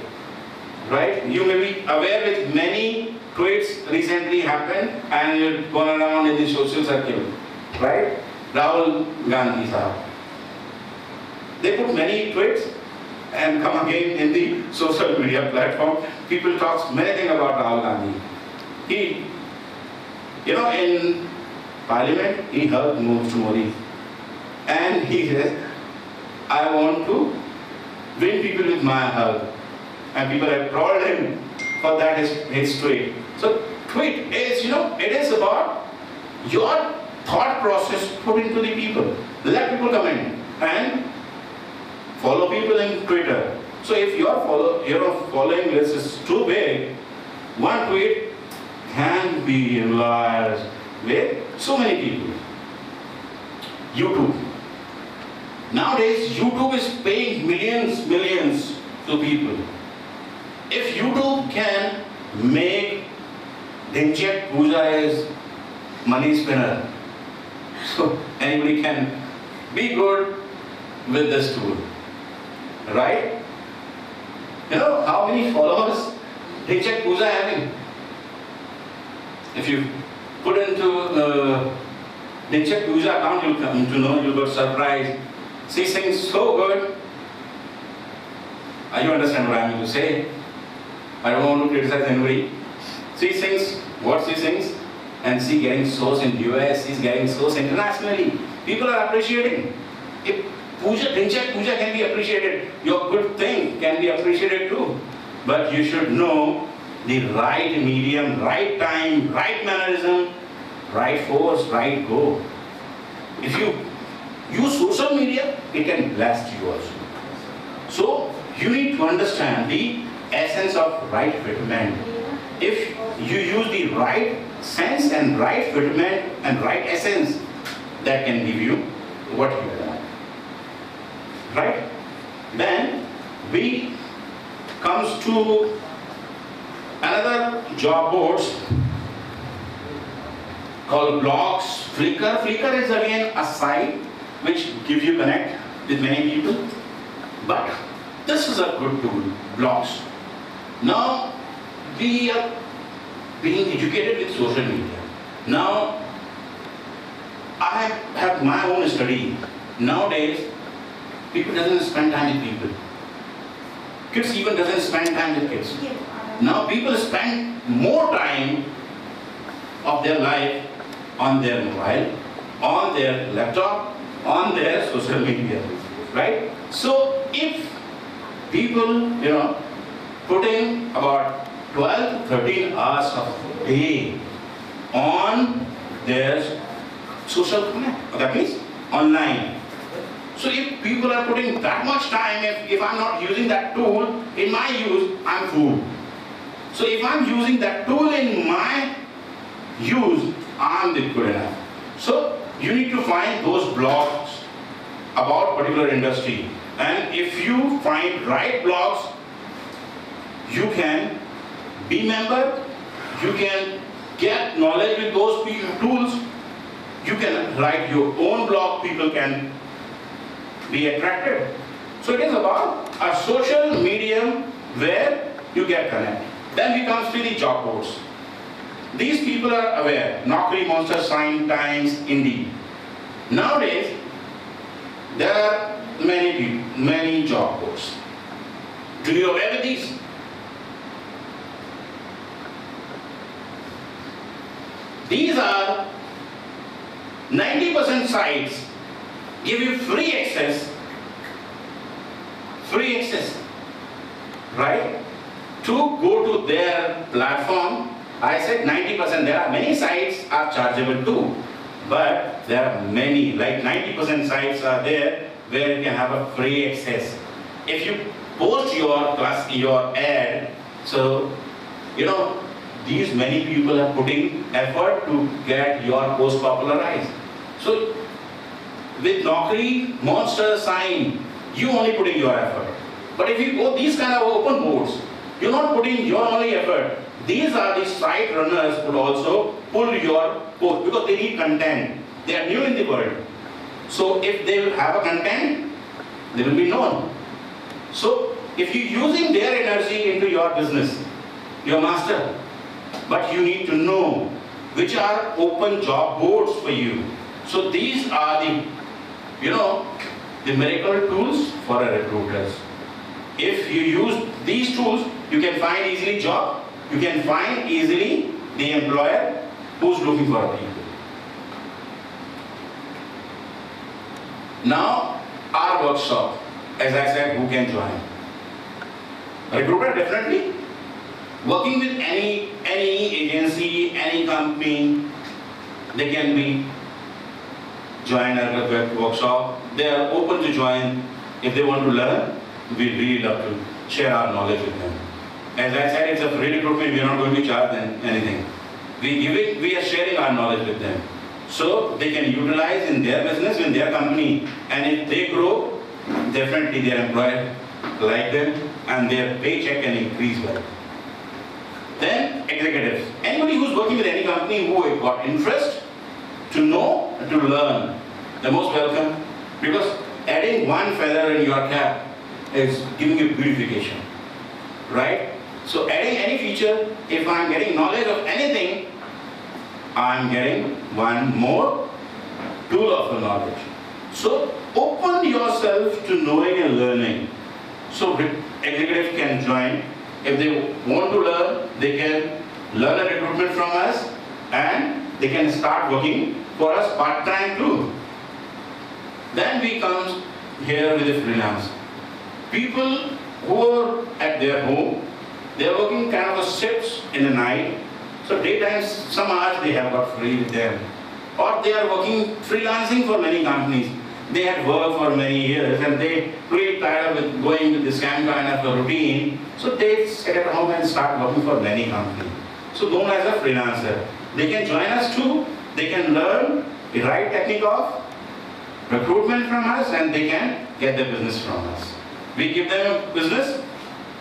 Right? You may be aware with many tweets recently happened and you've gone around in the social circle. Right? Rahul Gandhi sahab. They put many tweets and come again in the social media platform. People talk many things about Rahul Gandhi. He, in Parliament, he hugged Modi. And he says, I want to win people with my hug. And people have applauded him for that his tweet. So tweet is, it is about your thought process put into the people. Let people come in and follow people in Twitter. So if your following list is too big, one tweet can be enlarged with so many people. YouTube. Nowadays, YouTube is paying millions to people. If YouTube can make Dinchak Puja is money spinner, so anybody can be good with this tool, right? How many followers Dinchak Puja having? If you put into Dinchak Puja account, you'll come to know, you'll get surprised. She sings so good. You understand what I'm going to say? I don't want to criticize anybody. She sings what she sings, and she getting shows in US, she's getting shows internationally. People are appreciating. If Dinchak Puja can be appreciated, your good thing can be appreciated too. But you should know the right medium, right time, right mannerism, right force, right go. If you use social media, it can blast you also. So you need to understand the essence of right fitment. If you use the right sense and right fitment and right essence, that can give you what you want. Right? Then we comes to another job boards called blogs. Flickr is again a site which gives you connect with many people. But this is a good tool, blogs. Now we are being educated with social media. Now I have my own study. Nowadays people doesn't spend time with people. Kids even doesn't spend time with kids. Now people spend more time of their life on their mobile, on their laptop, on their social media, right? So if people, putting about 12 to 13 hours of day on their social connect, that means online. So if people are putting that much time, if I'm not using that tool in my use, I'm fooled. So if I'm using that tool in my use, I'm the good enough. So you need to find those blogs about particular industry. And if you find right blogs, you can be member, you can get knowledge with those tools, you can write your own blog, people can be attracted. So it is about a social medium where you get connect. Then we come to the job boards. These people are aware, Naukri, Monster, Sign, Times, Indeed. Nowadays, there are many job boards. Do you aware of these? These are 90% sites give you free access, right? To go to their platform. I said 90%, there are many sites are chargeable too, but there are many, like 90% sites are there where you can have a free access. If you post your ad, so you know, these many people are putting effort to get your post popularized. So with Naukri, Monster, Sign, you only putting your effort. But if you go these kind of open boards, you're not putting your only effort. These are the site runners who also pull your post because they need content. They are new in the world. So if they will have a content, they will be known. So if you're using their energy into your business, you're master. But you need to know which are open job boards for you. So these are the, the miracle tools for a recruiters. If you use these tools, you can find easily job. You can find easily the employer who's looking for a people. Now, our workshop, as I said, who can join? Recruiter definitely. Working with any agency, any company, they can be join our workshop. They are open to join. If they want to learn, we really love to share our knowledge with them. As I said, it's a free recruitment. We are not going to charge them anything. We are sharing our knowledge with them, so they can utilize in their business, in their company, and if they grow, definitely their employer like them, and their paycheck can increase well. Then executives. Anybody who's working with any company who got interest to know, to learn, the most welcome, because adding one feather in your cap is giving you beautification, right? So adding any feature, if I'm getting knowledge of anything, I'm getting one more tool of the knowledge. So open yourself to knowing and learning. So executives can join. If they want to learn, they can learn a recruitment from us, and they can start working for us part-time too. Then we come here with the freelance. People who are at their home, they are working kind of a shifts in the night. So daytime, some hours they have got free with them. Or they are working freelancing for many companies. They had worked for many years and they really tired of going with the same kind of a routine. So they sit at home and start working for many companies. So known as a freelancer. They can join us too. They can learn the right technique of recruitment from us, and they can get the business from us. We give them a business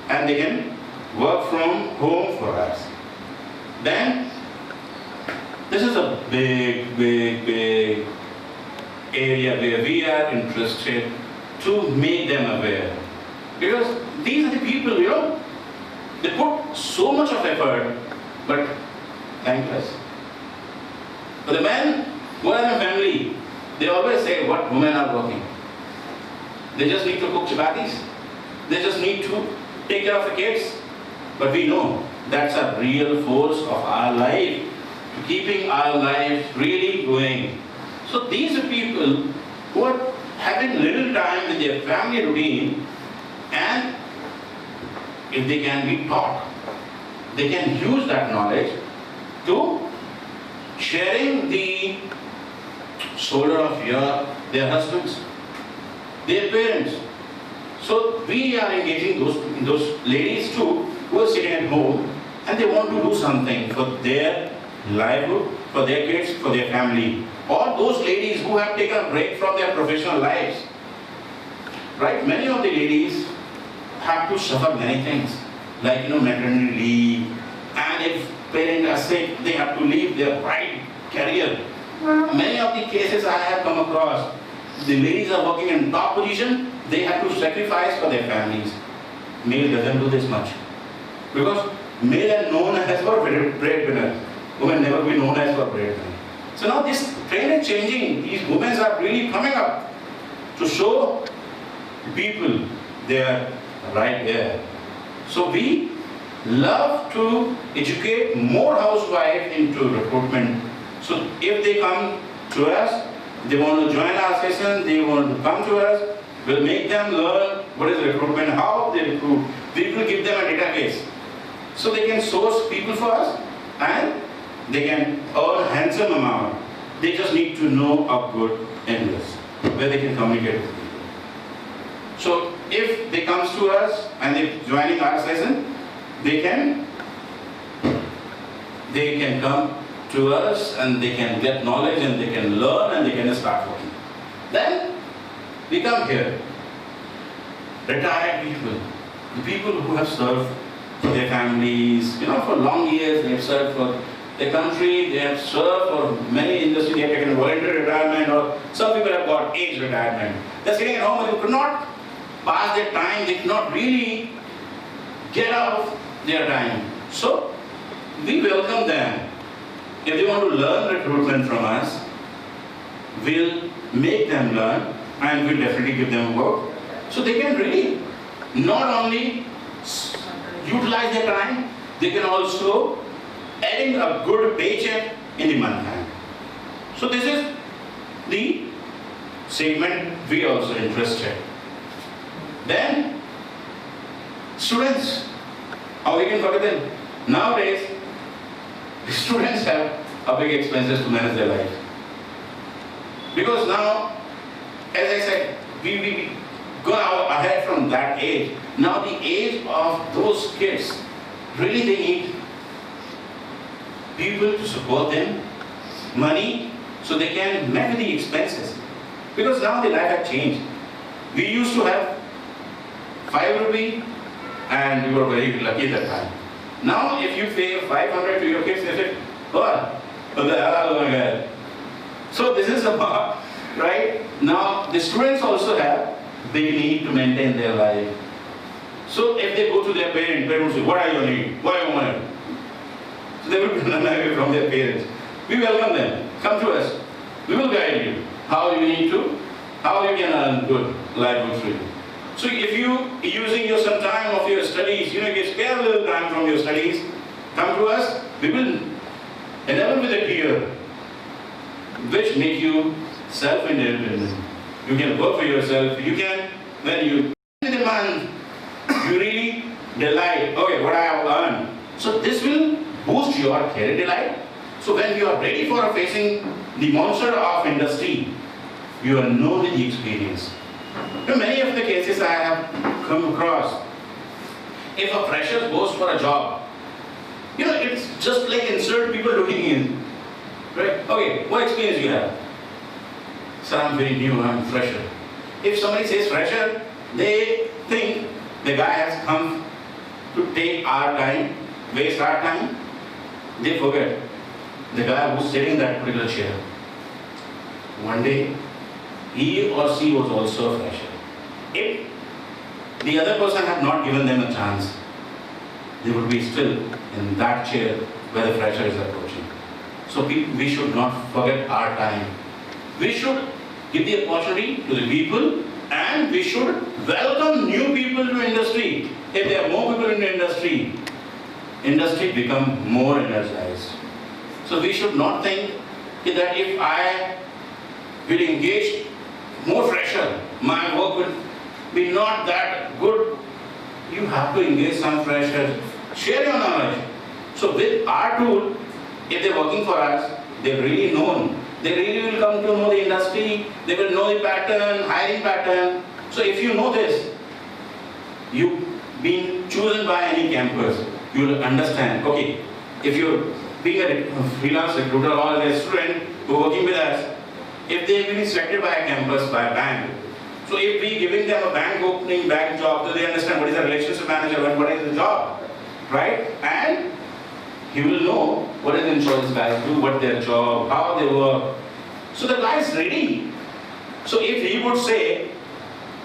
and they can work from home for us. Then, this is a big area where we are interested to make them aware. Because these are the people, they put so much of effort, but thankless. For the men who are in a family, they always say what women are working. They just need to cook chapatis. They just need to take care of the kids. But we know that's a real force of our life, to keeping our life really going. So these are people who are having little time with their family routine, and if they can be taught, they can use that knowledge to sharing the shoulder of their husbands, their parents. So we are engaging those ladies too, who are sitting at home and they want to do something for their livelihood for their kids, for their family. Or those ladies who have taken a break from their professional lives. Right? Many of the ladies have to suffer many things, like maternity leave, and if parents are sick, they have to leave their bright career. Many of the cases I have come across, the ladies are working in top position, they have to sacrifice for their families. Male doesn't do this much. Because male are known as for breadwinner. Women never be known as for breadwinner. So now this trend is changing. These women are really coming up to show people they are right there. So we love to educate more housewives into recruitment. So if they come to us, they want to join our session, they want to come to us, we'll make them learn what is recruitment, how they recruit. We will give them a database. So they can source people for us and they can earn handsome amount. They just need to know a good English where they can communicate with people. So if they comes to us and they're joining our session, they can come to us and they can get knowledge and they can learn and they can start working. Then we come here. Retired people, the people who have served for their families, for long years they have served for their country, they have served for many industries, they have taken voluntary retirement, or some people have got age retirement. They're sitting at home and they could not pass their time, they could not really get out of their time. So we welcome them. If they want to learn recruitment from us, we'll make them learn and we'll definitely give them work. So they can really not only utilize their time, they can also adding a good paycheck in the month hand. So this is the segment we are also interested. Then students, how we can forget them? Nowadays, students have a big expenses to manage their life. Because now, as I said, we go ahead from that age. Now the age of those kids, really they need people to support them, money, so they can manage the expenses. Because now the life has changed. We used to have 5 rupee and we were very lucky that time. Now if you pay 500 to your kids, they say, what the hell am I going? So this is about, right? Now the students also have, they need to maintain their life. So if they go to their parents will say, what are your needs? What are your money? So they will run away from their parents. We welcome them. Come to us. We will guide you. How you need to, how you can earn good livelihood freely. So if you using some time of your studies, you spare a little time from your studies, come to us, we will enable with a career which make you self-independent. You can work for yourself. You can, when you in the month, you really delight, okay, what I have earned. So this will boost your career delight. So when you are ready for facing the monster of industry, you will know the experience. Many of the cases I have come across, if a fresher goes for a job, it's just like insert people looking in. Right? Okay, what experience you have? Sir, I'm very new, I'm fresher. If somebody says fresher, they think the guy has come to take our time, waste our time. They forget the guy who's sitting in that particular chair. One day, he or she was also a fresher. If the other person had not given them a chance, they would be still in that chair where the fresher is approaching. So we should not forget our time. We should give the opportunity to the people and we should welcome new people to industry. If there are more people in the industry become more energized. So we should not think that if I will engage more fresher, my work will be not that good. You have to engage some freshers. Share your knowledge. So with our tool, if they're working for us, they're really known. They really will come to know the industry. They will know the pattern, hiring pattern. So if you know this, you've been chosen by any campus, you will understand, okay, if you're being a freelance recruiter or a student who are working with us, if they have been selected by a campus, by a bank, so if we giving them a bank opening, bank job, so they understand what is a relationship manager and what is the job, right? And he will know what is insurance guys do, what their job, how they work. So the guy is ready. So if he would say,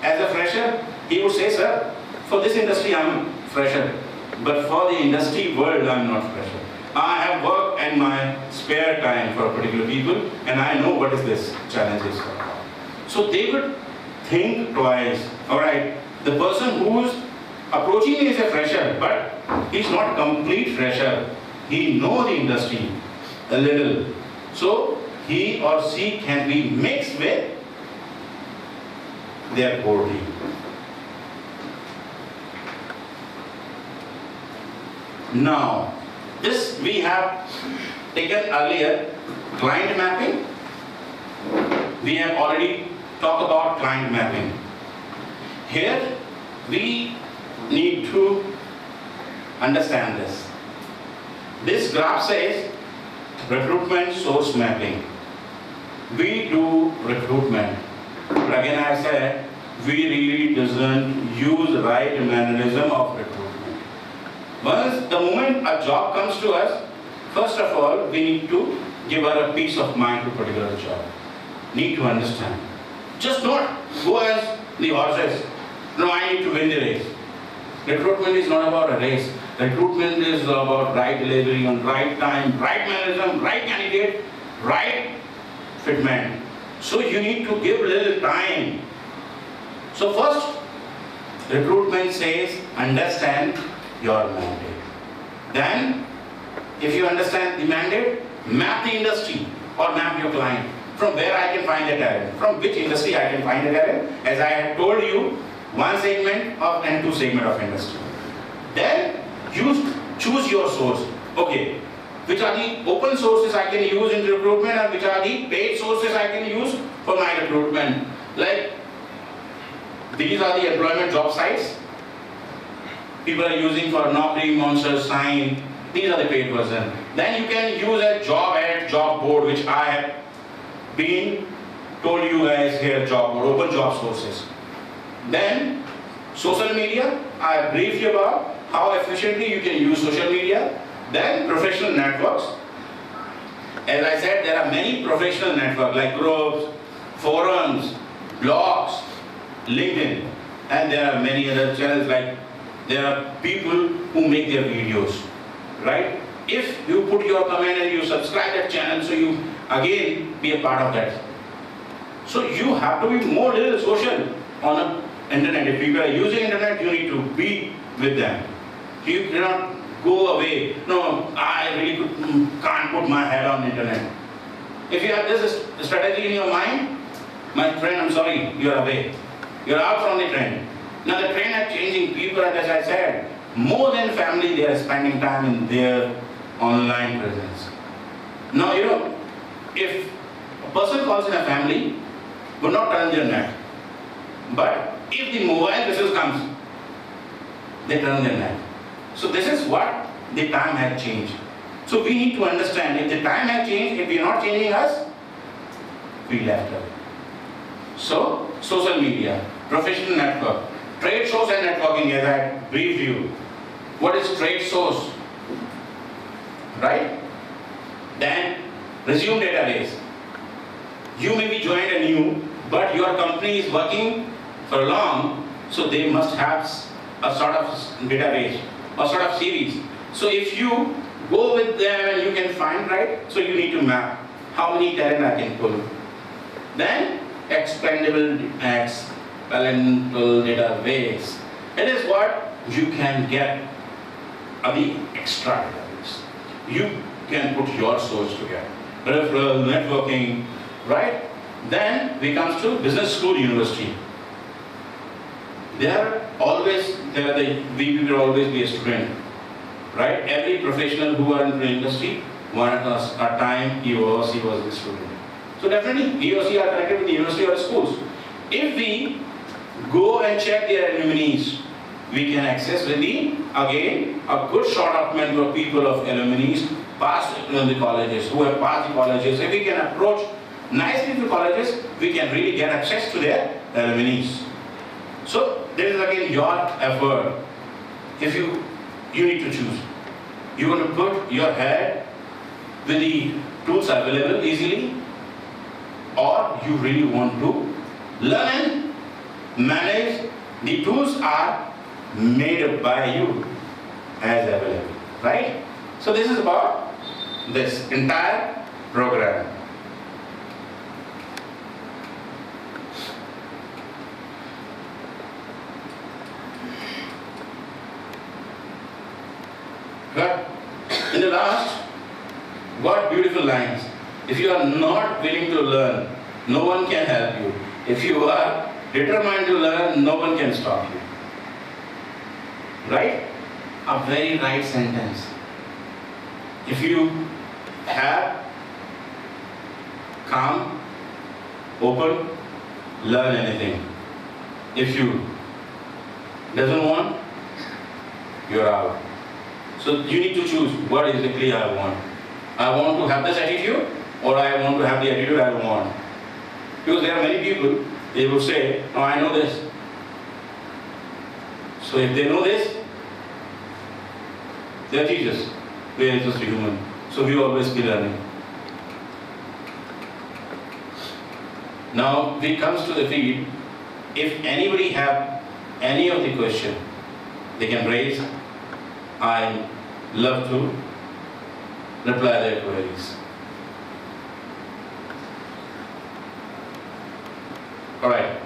as a fresher, he would say, sir, for this industry I'm fresher, but for the industry world I'm not fresher. I have worked in my spare time for particular people and I know what is this challenges. So they would think twice. Alright, the person who is approaching me is a fresher, but he's not complete fresher. He knows the industry a little. So he or she can be mixed with their core team. Now, this we have taken earlier, client mapping. We have already talked about client mapping. Here, we need to understand this. This graph says recruitment source mapping. We do recruitment. But again I said, we really doesn't use right mannerism of recruitment. Once the moment a job comes to us, first of all, we need to give her a peace of mind to a particular job. Need to understand. Just not go as the horses. No, I need to win the race. Recruitment is not about a race. Recruitment is about right delivery on right time, right mannerism, right candidate, right fitment. So you need to give little time. So first, recruitment says, understand your mandate. Then, if you understand the mandate, map the industry or map your client. From where I can find the talent, from which industry I can find the talent. As I had told you, one segment of and two segment of industry. Then, choose your source. Okay, which are the open sources I can use in recruitment and which are the paid sources I can use for my recruitment. Like, these are the employment job sites. People are using for Naukri, Monster, Sign. These are the paid version. Then you can use a job ad, job board, which I have been told you guys here, job board, open job sources. Then social media, I briefed you about how efficiently you can use social media. Then professional networks. As I said, there are many professional networks like groups, forums, blogs, LinkedIn, and there are many other channels like there are people who make their videos, right? If you put your comment and you subscribe that channel, so you again be a part of that. So you have to be more little social on the internet. If people are using internet, you need to be with them. You cannot go away. No, I really can't put my head on the internet. If you have this strategy in your mind, my friend, I'm sorry, you're away. You're out from the trend. Now the trend is changing. People, as I said, more than family, they are spending time in their online presence. Now, you know, if a person calls in a family, would not turn their net. But if the mobile business comes, they turn their net. So this is what the time has changed. So we need to understand, if the time has changed, if we are not changing us, we left away. So, social media, professional network, trade shows and networking, as I briefed you. What is trade source? Right? Then, resume database. You may be joined anew, but your company is working for long, so they must have a sort of database, a sort of series. So if you go with them and you can find, right, so you need to map how many talent I can pull. Then, expandable database. It is what you can get the extra database. You can put your source together. Referral, networking, right? Then we comes to business school, university. We will always be a student, right? Every professional who are in the industry, one time he or she was a student. So definitely he or she are connected with the university or schools. If we go and check their alumni, we can access with the, again, a good short of number of people of alumni passed the colleges, who have passed the colleges, if we can approach nicely to colleges, we can really get access to their alumni. So this is again your effort. If you need to choose. You want to put your head with the tools available easily, or you really want to learn and manage. The tools are made by you as available, right? So this is about this entire program. But in the last, what beautiful lines. If you are not willing to learn, no one can help you. If you are determined to learn, no one can stop you. Right? A very right sentence. If you have calm, open, learn anything. If you doesn't want, you're out. So you need to choose what exactly I want. I want to have this attitude, or I want to have the attitude I don't want. Because there are many people, they will say, no, I know this. So if they know this, they are teachers. We are just human. So we always be learning. Now, when it comes to the field, if anybody have any of the question, they can raise. I love to reply their queries. Alright.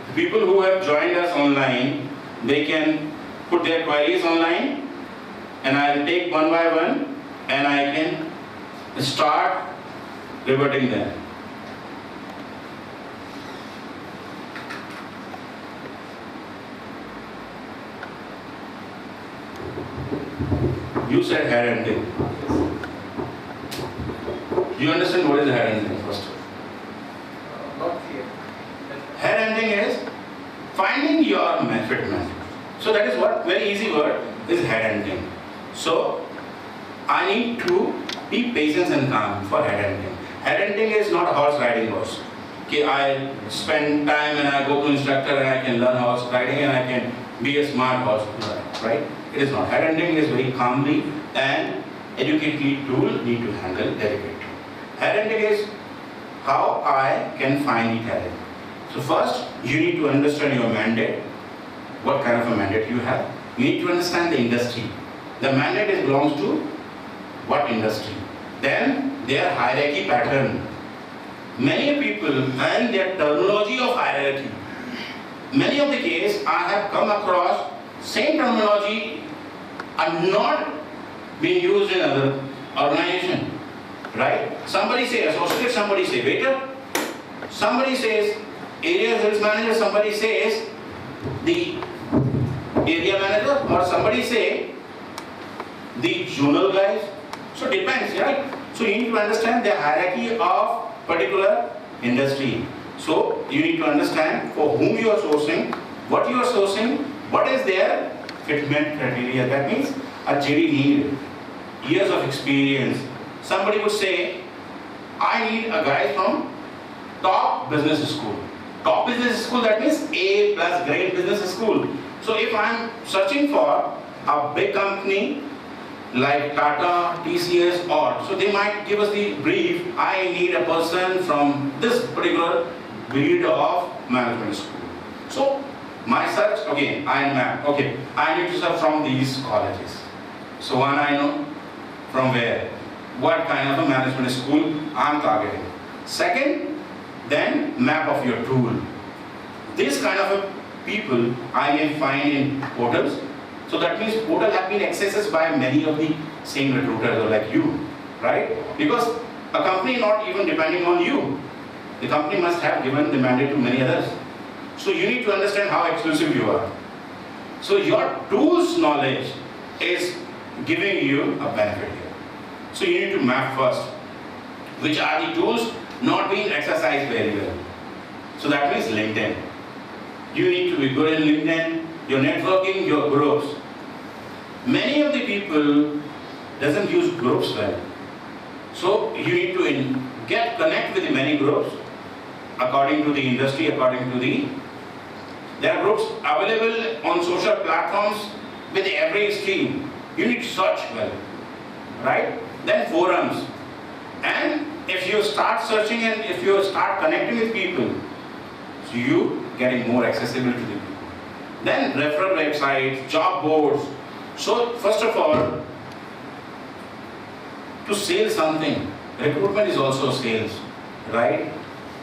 The people who have joined us online, they can put their queries online, and I'll take one by one and I can start reverting them. You said headhunting. Do you understand what is headhunting first? Not clear. Headhunting is finding your fit man. So that is what very easy word is headhunting. So I need to be patient and calm for headhunting. Headhunting is not a horse riding course. Okay, I spend time and I go to instructor and I can learn horse riding and I can be a smart horse rider, right? It is not. Headhunting is very calmly and educated tool need to handle delicate. Headhunting is how I can find the talent. So first, you need to understand your mandate, what kind of a mandate you have. You need to understand the industry. The mandate belongs to what industry. Then their hierarchy pattern. Many people and their terminology of hierarchy. Many of the cases I have come across same terminology are not being used in other organization. Right? Somebody say associate, somebody say waiter, somebody says area sales manager, somebody says the area manager, or somebody say the zonal guys. So it depends, right? So you need to understand the hierarchy of particular industry. So you need to understand for whom you are sourcing, what you are sourcing, what is their fitment criteria. That means a JD need, years of experience. Somebody would say, I need a guy from top business school. Top business school, that means A plus grade business school. So if I'm searching for a big company like Tata, TCS, or so they might give us the brief, I need a person from this particular breed of management school. So my search, again, I map, okay, I need to search from these colleges. So one I know from where, what kind of a management school I'm targeting. Second, then map of your tool. This kind of a people I may find in portals. So that means portal have been accessed by many of the same recruiters or like you, right? Because a company not even depending on you. The company must have given the mandate to many others. So you need to understand how exclusive you are. So your tools knowledge is giving you a benefit here. So you need to map first, which are the tools not being exercised very well. So that means LinkedIn. You need to be good in LinkedIn, your networking, your groups. Many of the people doesn't use groups well. So you need to connect with the many groups according to the industry, according to the. There are groups available on social platforms with every stream. You need to search well, right? Then forums. And if you start searching and if you start connecting with people, so you getting more accessible to the people. Then referral websites, job boards. So first of all, to sell something, recruitment is also sales, right?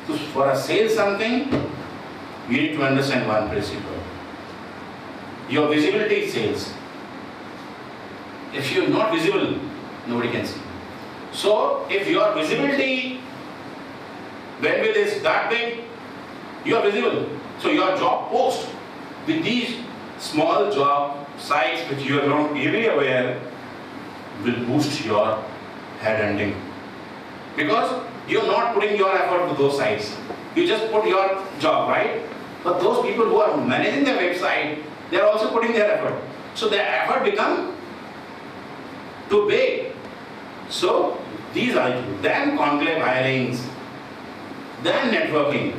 So for a sale something, you need to understand one principle. Your visibility is sales. If you're not visible, nobody can see. So if your visibility bandwidth is that big, you are visible. So your job post with these small job sites which you are not really aware will boost your headhunting. Because you're not putting your effort to those sites. You just put your job, right? But those people who are managing the website, they are also putting their effort. So their effort become too big. So these are then conclave hirings, then networking.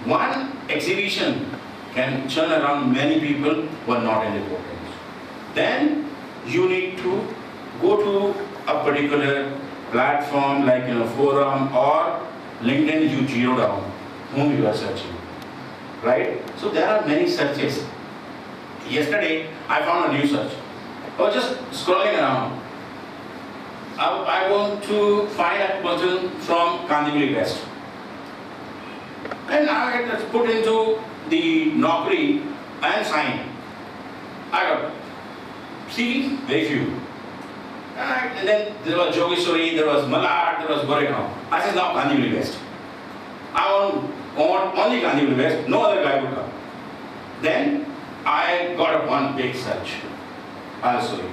One exhibition can churn around many people who are not in the programs. Then you need to go to a particular platform like forum or LinkedIn. You zero down whom you are searching, right? So there are many searches. Yesterday I found a new search. I was just scrolling around. I want to find a person from Kandivali West. And I had put into the Naukri and signed. I got CV, very few. And then there was Jogeshwari, there was Malad, there was Goregaon. I said, now Kandivali West. I want only Kandivali West, no other guy would come. Then I got a one big search. I'll show you here.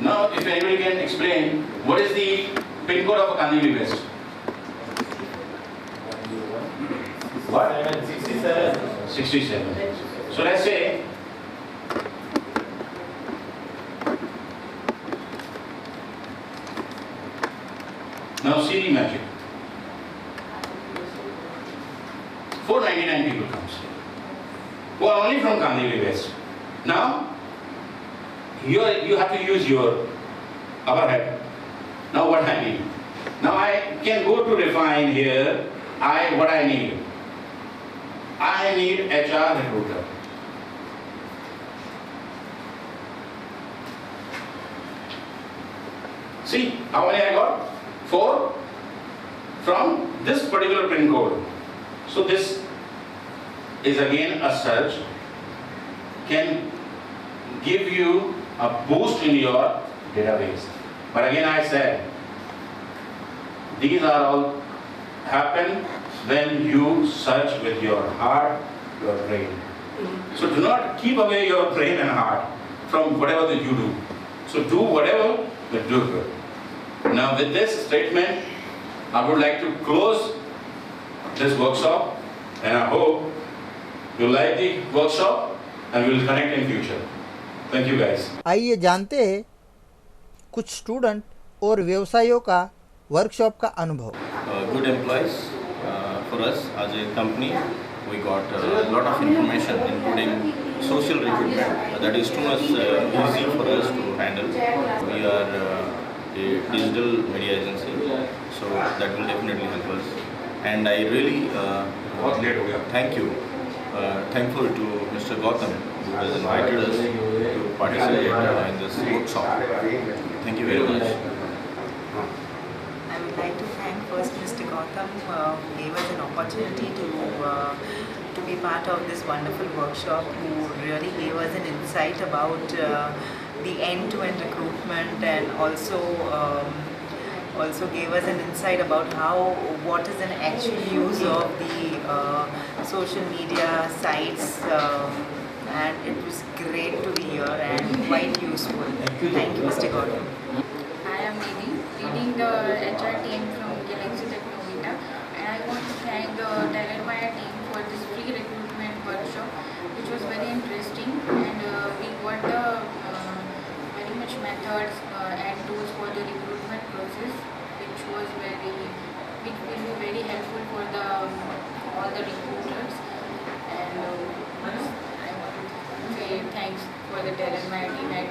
Now, if anybody can explain, what is the pin code of Kandivali West? What? 67. 67. So let's say now see the magic. 499 people comes who are only from Kandivali West. Now you have to use your upper head. Now what I need? Now I can go to refine here. What I need? I need HR recruiter. See how many I got? 4 from this particular pin code. So this is again a search, can give you a boost in your database. But again I said, these are all happen when you search with your heart, your brain. So do not keep away your brain and heart from whatever that you do. So do whatever, but do good. Now with this statement, I would like to close this workshop, and I hope you like the workshop and we will connect in future. Thank you guys. आइए जानते हैं कुछ student और व्यवसायियों का workshop का अनुभव। Good employees for us as a company. We got a lot of information, including social recruitment. That is too much easy for us to handle. We are a digital media agency, so that will definitely help us. And I really thank you. Thankful to Mr. Gautam, who has invited us to participate in this workshop. Thank you very much. I would like to thank first Mr. Gautam who gave us an opportunity to be part of this wonderful workshop, who really gave us an insight about the end-to-end recruitment, and also gave us an insight about what is an actual use of the social media sites, and it was great to be here and quite useful. Thank you, Mr. Gautam. I am Nidhi, leading the HR team from Galaxy Technovita, and I want to thank the Talentmaya team for this free recruitment workshop, which was very interesting, and we got the very much methods and tools for the recruitment process, which will be very helpful for all the recruiters. And I want to say thanks for the Talentmaya team and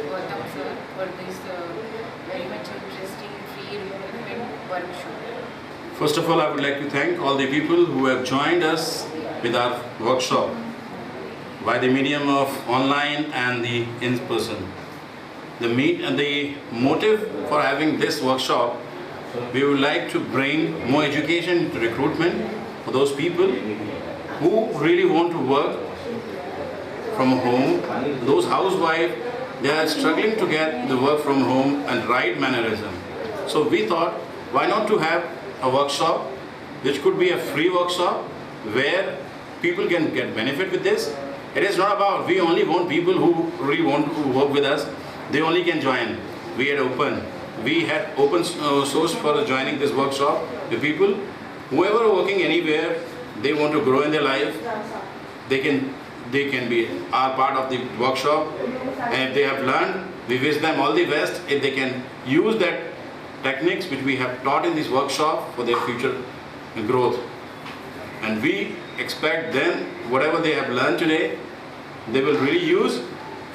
Gautam sir for this very much interesting free recruitment workshop. First of all, I would like to thank all the people who have joined us with our workshop by the medium of online and the in-person. The motive for having this workshop, we would like to bring more education to recruitment for those people who really want to work from home. Those housewives, they are struggling to get the work from home and right mannerism. So we thought, why not to have a workshop which could be a free workshop where people can get benefit with this. It is not about we only want people who really want to work with us, they only can join. We had open source for joining this workshop. The people, whoever are working anywhere, they want to grow in their life, they can be our part of the workshop, and if they have learned, we wish them all the best if they can use that techniques which we have taught in this workshop for their future growth. And we expect them, whatever they have learned today, they will really use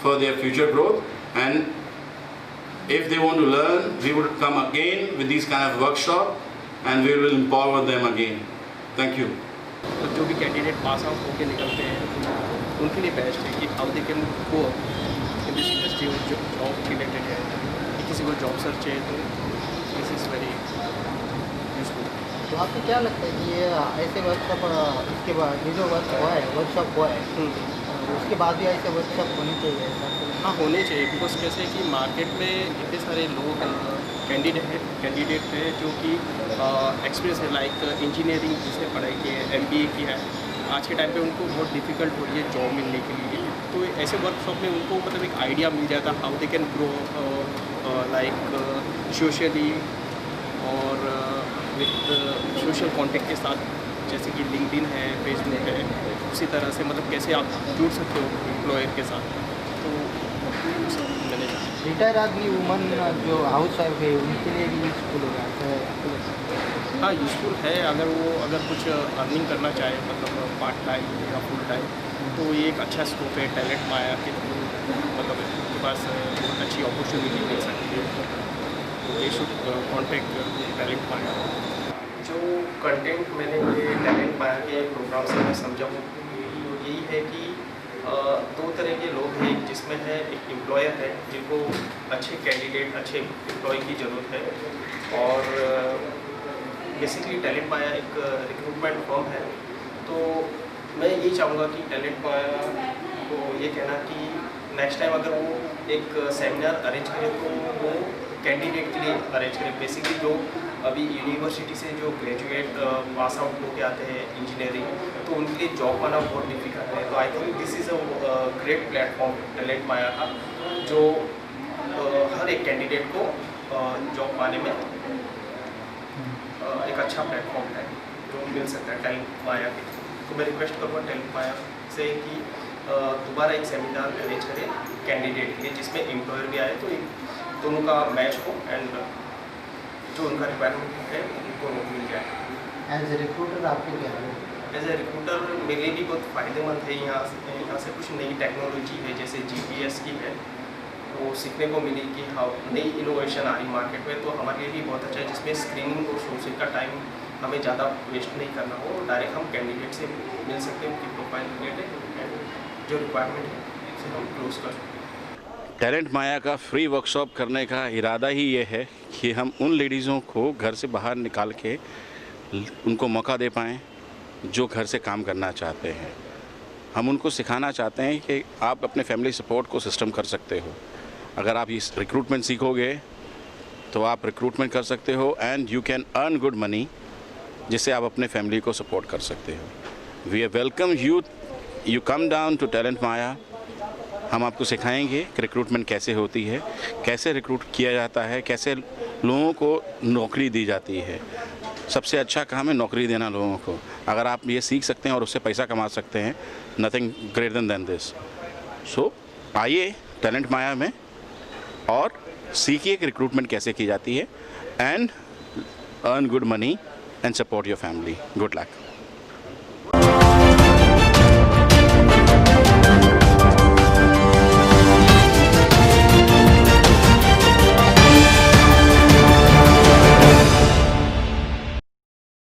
for their future growth. And if they want to learn, we will come again with these kind of workshop and we will empower them again. Thank you. तो जो भी candidate pass out होकर निकलते हैं उनके लिए best है कि how they can go in this industry जो जॉब रिलेटेड है, कि किसी को जॉब सर्च है तो दिस इज़ वेरी यूजफुल। तो आपको क्या लगता है कि ये ऐसे वर्कशॉप इसके बाद ये जो वर्कशॉप हुआ है उसके बाद भी ऐसे वर्कशॉप होनी चाहिए? हाँ, होने चाहिए, बिकॉज कैसे कि मार्केट में इतने सारे लोग कैंडिडेट है जो कि एक्सपीरियंस है, लाइक इंजीनियरिंग जिसने पढ़ाई की है, MBA की है, आज के टाइम पे उनको बहुत डिफ़िकल्ट हो रही है जॉब मिलने के लिए। तो ऐसे वर्कशॉप में उनको मतलब एक आइडिया मिल जाता है how they can grow like socially और विद सोशल कॉन्टेक्ट के साथ, जैसे कि लिंक्डइन है, फेसबुक है, उसी तरह से मतलब कैसे आप जुड़ सकते हो एम्प्लॉयर के साथ। तो सब मैंने रिटायर आदमी वुमन जो हाउस वाइफ है उनके लिए भी यूजफुल होगा? हाँ, यूज़फुल है। अगर कुछ अर्निंग करना चाहे मतलब पार्ट टाइम या फुल टाइम, तो ये एक अच्छा स्कोप है टैलेंट माया के थ्रू, मतलब उनके पास बहुत अच्छी अपॉर्चुनिटी मिल सकती है। तो ये शुड कॉन्टेक्ट टैलेंट माया। जो कंटेंट मैंने ये टैलेंट माया के प्रोग्राम से मैं समझा हूँ यही है कि दो तरह के लोग हैं, जिसमें है एक एम्प्लॉयर है जिनको अच्छे कैंडिडेट, अच्छे एम्प्लॉय की ज़रूरत है, और बेसिकली टैलेंट माया एक रिक्रूटमेंट फर्म है। तो मैं यही चाहूँगा कि टैलेंट माया को ये कहना कि नेक्स्ट टाइम अगर वो एक सेमिनार अरेंज करें तो वो कैंडिडेट के लिए अरेंज करें। बेसिकली जो अभी यूनिवर्सिटी से जो ग्रेजुएट पास आउट होके आते हैं इंजीनियरिंग, तो उनके लिए जॉब पाना बहुत डिफिकल्ट है। तो I think this is a great platform talent Maya का, जो हर एक कैंडिडेट को जॉब पाने में एक अच्छा प्लेटफॉर्म है जो मिल सकता है टैलेंट माया के। तो मैं रिक्वेस्ट करूँगा टैलेंट माया से कि दोबारा एक सेमिनार अरेंज करें कैंडिडेट के लिए, जिसमें एम्प्लॉयर भी आए, तो दोनों का मैच हो एंड जो उनका रिक्वायरमेंट है उनको मिल जाए। एज ए रिक्रूटर आपको क्या है? एज ए रिक्रूटर मेरे लिए भी बहुत फ़ायदेमंद है। यहाँ से कुछ नई टेक्नोलॉजी है, जैसे GPS की है, वो सीखने को मिली कि हाँ नई इनोवेशन आ रही मार्केट में, तो हमारे लिए भी बहुत अच्छा है, जिसमें स्क्रीनिंग और सोर्सिंग का टाइम हमें ज़्यादा वेस्ट नहीं करना हो, डायरेक्ट हम कैंडिडेट से मिल सकते हैं, उनकी प्रोफाइल रिलेटेड एंड जो रिक्वायरमेंट है उसे हम क्लोज कर सकते हैं। टैलेंट माया का फ्री वर्कशॉप करने का इरादा ही ये है कि हम उन लेडीज़ों को घर से बाहर निकाल के उनको मौका दे पाएँ जो घर से काम करना चाहते हैं। हम उनको सिखाना चाहते हैं कि आप अपने फैमिली सपोर्ट को सिस्टम कर सकते हो। अगर आप इस रिक्रूटमेंट सीखोगे तो आप रिक्रूटमेंट कर सकते हो and you can earn good money, जिससे आप अपने फैमिली को सपोर्ट कर सकते हो। We welcome you come down to talent Maya. हम आपको सिखाएंगे कि रिक्रूटमेंट कैसे होती है, कैसे रिक्रूट किया जाता है, कैसे लोगों को नौकरी दी जाती है। सबसे अच्छा काम है नौकरी देना लोगों को। अगर आप ये सीख सकते हैं और उससे पैसा कमा सकते हैं, नथिंग ग्रेटर देन दिस। सो आइए टैलेंट माया में और सीखिए कि रिक्रूटमेंट कैसे की जाती है and earn good money and support your family. Good luck.